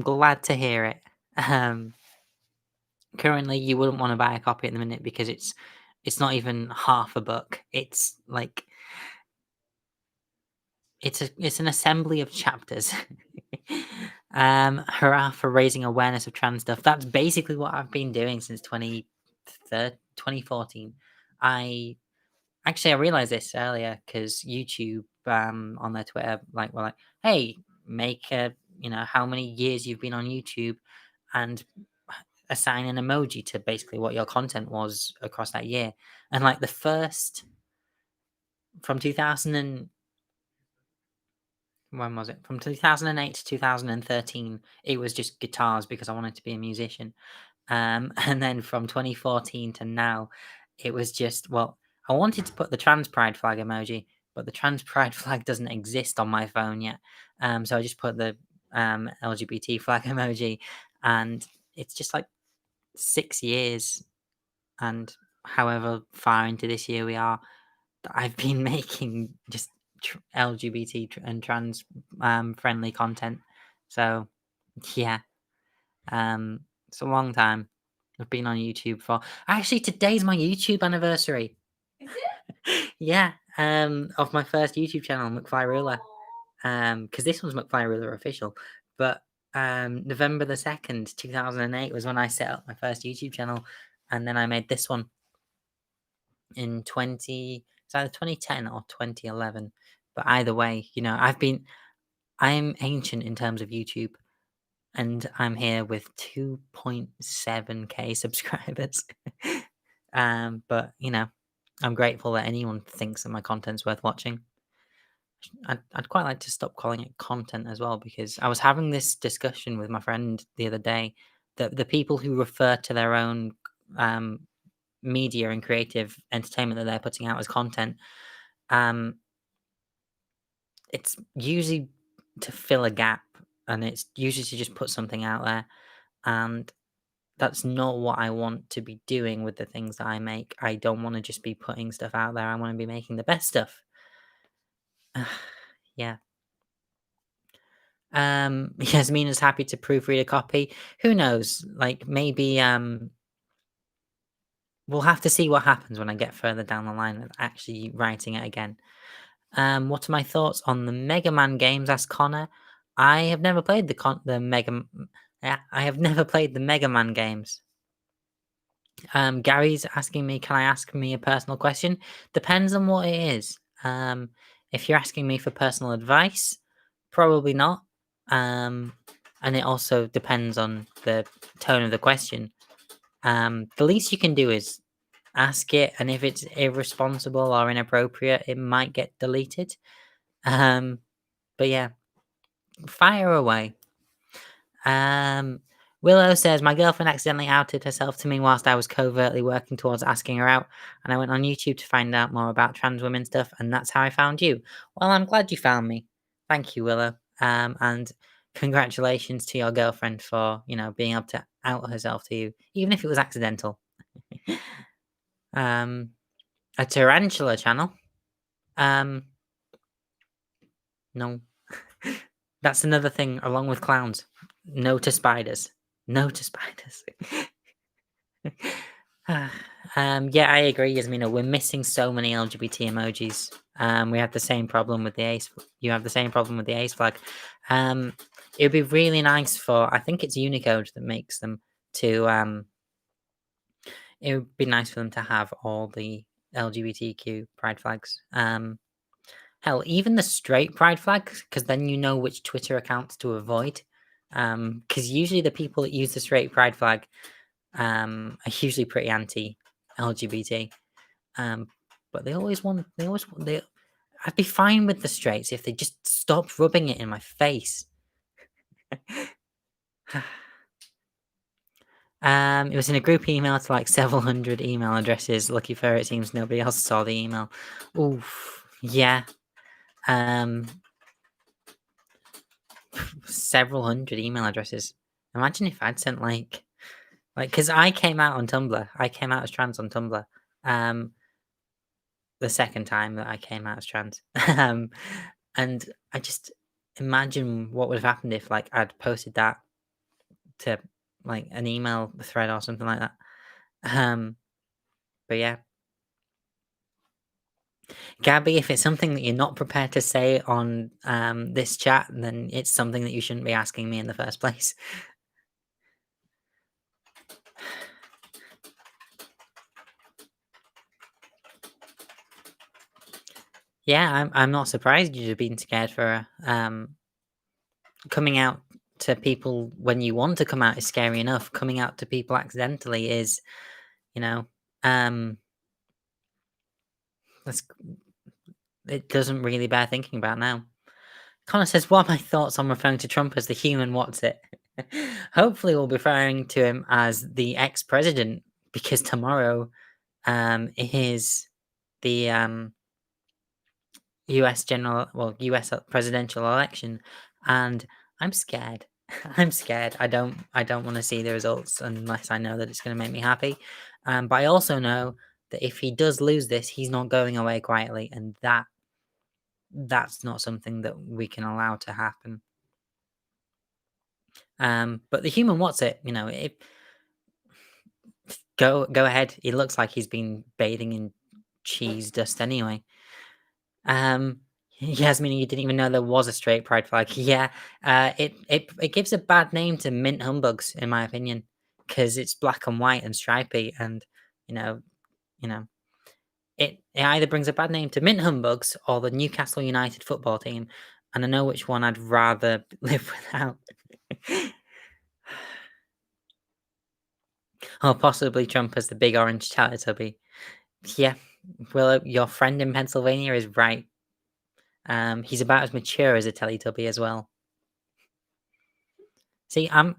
glad to hear it. Um, Currently, you wouldn't want to buy a copy at the minute because it's not even half a book. It's like it's an assembly of chapters. Hurrah for raising awareness of trans stuff. That's basically what I've been doing since 2014. I Actually, I realized this earlier because YouTube, on their Twitter, like, were like, "Hey, make a how many years you've been on YouTube, and assign an emoji to basically what your content was across that year." And like the first from 2000 and when was it? From 2008 to 2013, it was just guitars because I wanted to be a musician. And then from 2014 to now, it was just, well, I wanted to put the trans pride flag emoji, but the trans pride flag doesn't exist on my phone yet. So I just put the LGBT flag emoji, and it's just like 6 years, and however far into this year we are, that I've been making just LGBT and trans friendly content. So yeah, it's a long time. I've been on YouTube for. Actually, today's my YouTube anniversary. Is it? Yeah, of my first YouTube channel, McFly Ruler. Because this one's McFly Ruler official, but November the 2nd, 2008 was when I set up my first YouTube channel, and then I made this one in it's either 2010 or 2011. But either way, I'm ancient in terms of YouTube, and I'm here with 2.7k subscribers. But I'm grateful that anyone thinks that my content's worth watching. I'd quite like to stop calling it content as well, because I was having this discussion with my friend the other day that the people who refer to their own media and creative entertainment that they're putting out as content, um, it's usually to fill a gap, and it's usually to just put something out there, and that's not what I want to be doing with the things that I make. I don't want to just be putting stuff out there. I want to be making the best stuff. Yeah. Yasmina's happy to proofread a copy. Who knows? Like, maybe we'll have to see what happens when I get further down the line with actually writing it again. What are my thoughts on the Mega Man games? Asked Connor. I have never played the Mega. Yeah, I have never played the Mega Man games. Gary's asking me, can I ask me a personal question? Depends on what it is. If you're asking me for personal advice, probably not. And it also depends on the tone of the question. The least you can do is ask it, and if it's irresponsible or inappropriate, it might get deleted. But yeah, fire away. Willow says, my girlfriend accidentally outed herself to me whilst I was covertly working towards asking her out, and I went on YouTube to find out more about trans women stuff, and that's how I found you. Well, I'm glad you found me. Thank you, Willow. And congratulations to your girlfriend for, being able to out herself to you, even if it was accidental. A tarantula channel. No. That's another thing along with clowns. No to spiders. No to spiders. Yeah, I agree, Yasmina. We're missing so many LGBT emojis. We have the same problem with the ace. You have the same problem with the ace flag. It would be really nice for, I think it's Unicode that makes them, to it would be nice for them to have all the LGBTQ pride flags. Hell, even the straight pride flags, because then you know which Twitter accounts to avoid. Because usually the people that use the straight pride flag are usually pretty anti-LGBT. But they always want. I'd be fine with the straights if they just stopped rubbing it in my face. It was in a group email to like several hundred email addresses. Lucky for her, it seems nobody else saw the email. Oof, yeah. Several hundred email addresses. Imagine if I'd sent like, because I came out on Tumblr. I came out as trans on Tumblr. The second time that I came out as trans. And I just imagine what would have happened if like I'd posted that to like an email thread or something like that. But yeah. Gabby, if it's something that you're not prepared to say on this chat, then it's something that you shouldn't be asking me in the first place. Yeah, I'm not surprised you'd have been scared for coming out to people when you want to come out is scary enough. Coming out to people accidentally is, you know, that's it doesn't really bear thinking about now. Connor says, "What are my thoughts on referring to Trump as the human what's it?" Hopefully, we'll be referring to him as the ex-president because tomorrow is the US presidential election, and I'm scared. I'm scared. I don't want to see the results unless I know that it's going to make me happy. But I also know that if he does lose this, he's not going away quietly, and that's not something that we can allow to happen. But the human what's it? Go ahead. He looks like he's been bathing in cheese dust anyway. Yasmin, you didn't even know there was a straight pride flag. Yeah, it gives a bad name to mint humbugs, in my opinion, because it's black and white and stripy, and you know, you know, it either brings a bad name to mint humbugs or the Newcastle United football team, and I know which one I'd rather live without. Or possibly Trump as the big orange Teletubby. Yeah, Willow, your friend in Pennsylvania is right. He's about as mature as a Teletubby as well. See, I'm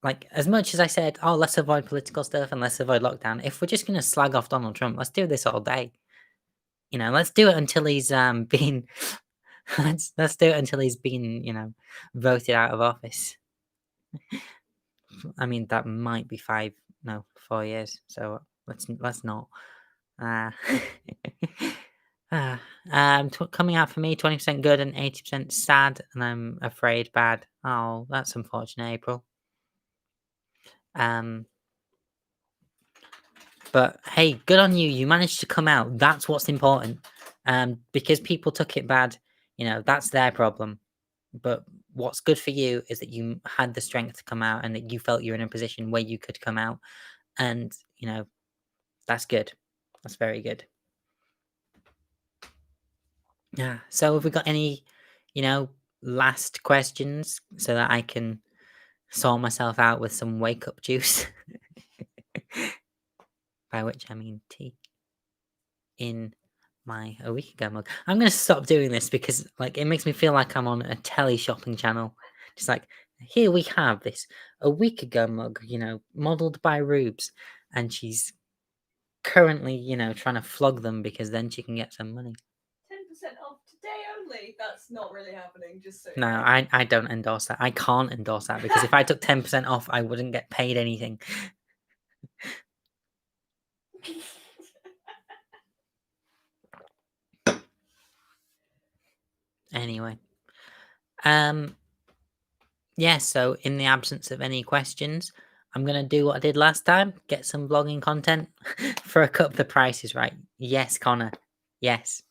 like, as much as I said, oh, let's avoid political stuff and let's avoid lockdown. If we're just gonna slag off Donald Trump, let's do this all day. Let's do it until he's been. Let's do it until he's been voted out of office. I mean, that might be 4 years. So let's not. Uh, coming out for me, 20% good and 80% sad, and I'm afraid bad. Oh, that's unfortunate, April. But hey, good on you. You managed to come out. That's what's important. Because people took it bad, that's their problem. But what's good for you is that you had the strength to come out and that you felt you're in a position where you could come out. And, that's good. That's very good. Yeah. So have we got any, last questions so that I can sort myself out with some wake up juice? By which I mean tea. In my a week ago mug. I'm gonna stop doing this because it makes me feel like I'm on a telly shopping channel. Just like here we have this a week ago mug, modeled by Ruubez, and she's currently, trying to flog them because then she can get some money. 10% off today only. That's not really happening. Just so. No, I don't endorse that. I can't endorse that because if I took 10% off, I wouldn't get paid anything. Anyway, yeah, so in the absence of any questions, I'm going to do what I did last time, get some vlogging content for a cup. The price is right. Yes, Connor. Yes.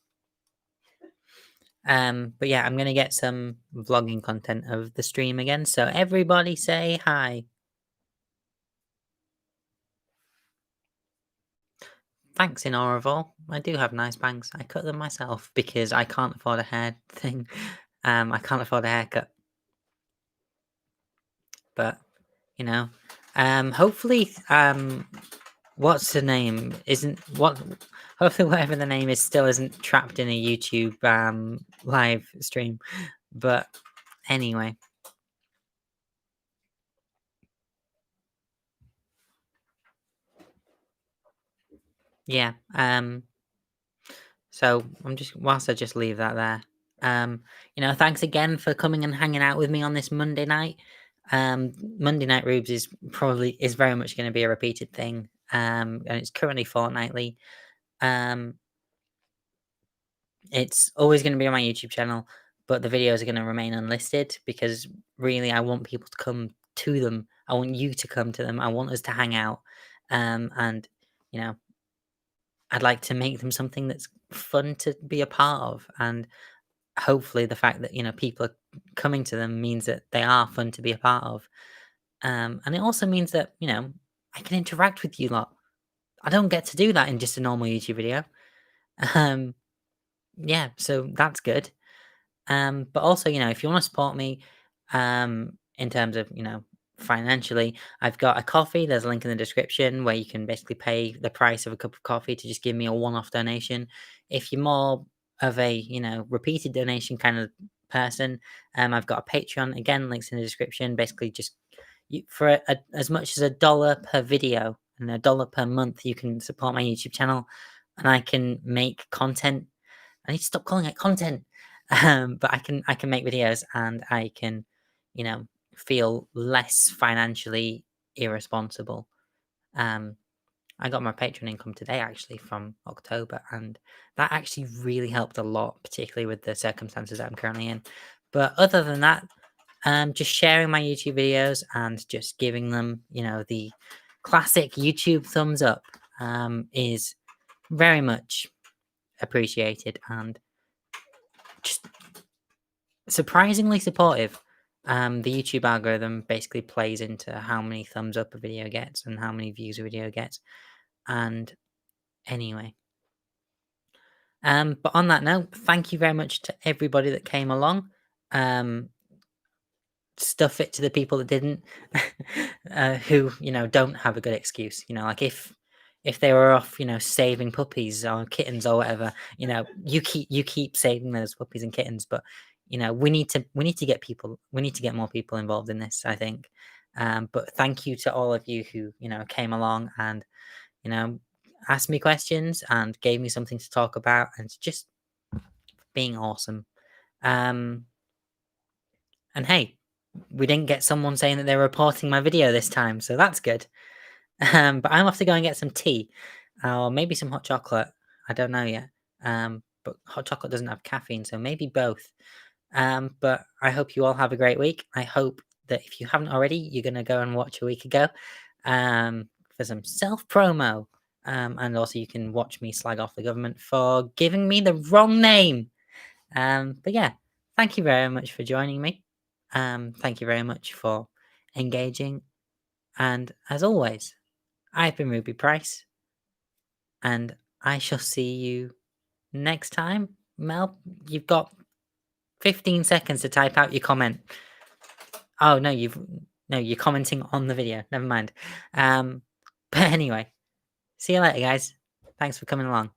But yeah, I'm going to get some vlogging content of the stream again. So everybody say hi. Thanks, in Oroville. I do have nice bangs. I cut them myself because I can't afford a hair thing. I can't afford a haircut. But, hopefully, what's the name? Hopefully whatever the name is still isn't trapped in a YouTube live stream. But anyway. yeah. So I'm just whilst I just leave that there. Thanks again for coming and hanging out with me on this Monday night. Monday night Rubes is very much going to be a repeated thing. And it's currently fortnightly. Um, it's always going to be on my YouTube channel, but the videos are going to remain unlisted because really I want people to come to them. I want you to come to them. I want us to hang out. And you know, I'd like to make them something that's fun to be a part of. And hopefully the fact that, people are coming to them means that they are fun to be a part of. And it also means that, I can interact with you lot. I don't get to do that in just a normal YouTube video. Um, yeah, so that's good. But also, if you want to support me, in terms of, financially, I've got a coffee. There's a link in the description where you can basically pay the price of a cup of coffee to just give me a one-off donation. If you're more of a, repeated donation kind of person, I've got a Patreon. Again, links in the description. Basically, just for as much as $1 per video and $1 per month, you can support my YouTube channel, and I can make content. I need to stop calling it content. But I can make videos, and I can, feel less financially irresponsible. Um, I got my Patreon income today actually from October, and that actually really helped a lot, particularly with the circumstances that I'm currently in. But other than that, just sharing my YouTube videos and just giving them, the classic YouTube thumbs up, is very much appreciated and just surprisingly supportive. The YouTube algorithm basically plays into how many thumbs up a video gets and how many views a video gets. And anyway, but on that note, thank you very much to everybody that came along. Um, Stuff it to the people that didn't, who don't have a good excuse. Like if they were off, saving puppies or kittens or whatever, you keep saving those puppies and kittens, but we need to get more people involved in this, I think. But thank you to all of you who came along and you know asked me questions and gave me something to talk about, and just being awesome. Um, and hey, we didn't get someone saying that they're reporting my video this time, so that's good. But I'm off to go and get some tea, or maybe some hot chocolate. I don't know yet. But hot chocolate doesn't have caffeine, so maybe both. But I hope you all have a great week. I hope that if you haven't already, you're gonna go and watch A Week Ago, for some self promo. And also you can watch me slag off the government for giving me the wrong name. But yeah, thank you very much for joining me. Thank you very much for engaging. And as always, I've been Ruby Price, and I shall see you next time. Mel, you've got 15 seconds to type out your comment. Oh no, you're commenting on the video. Never mind. But anyway, see you later, guys. Thanks for coming along.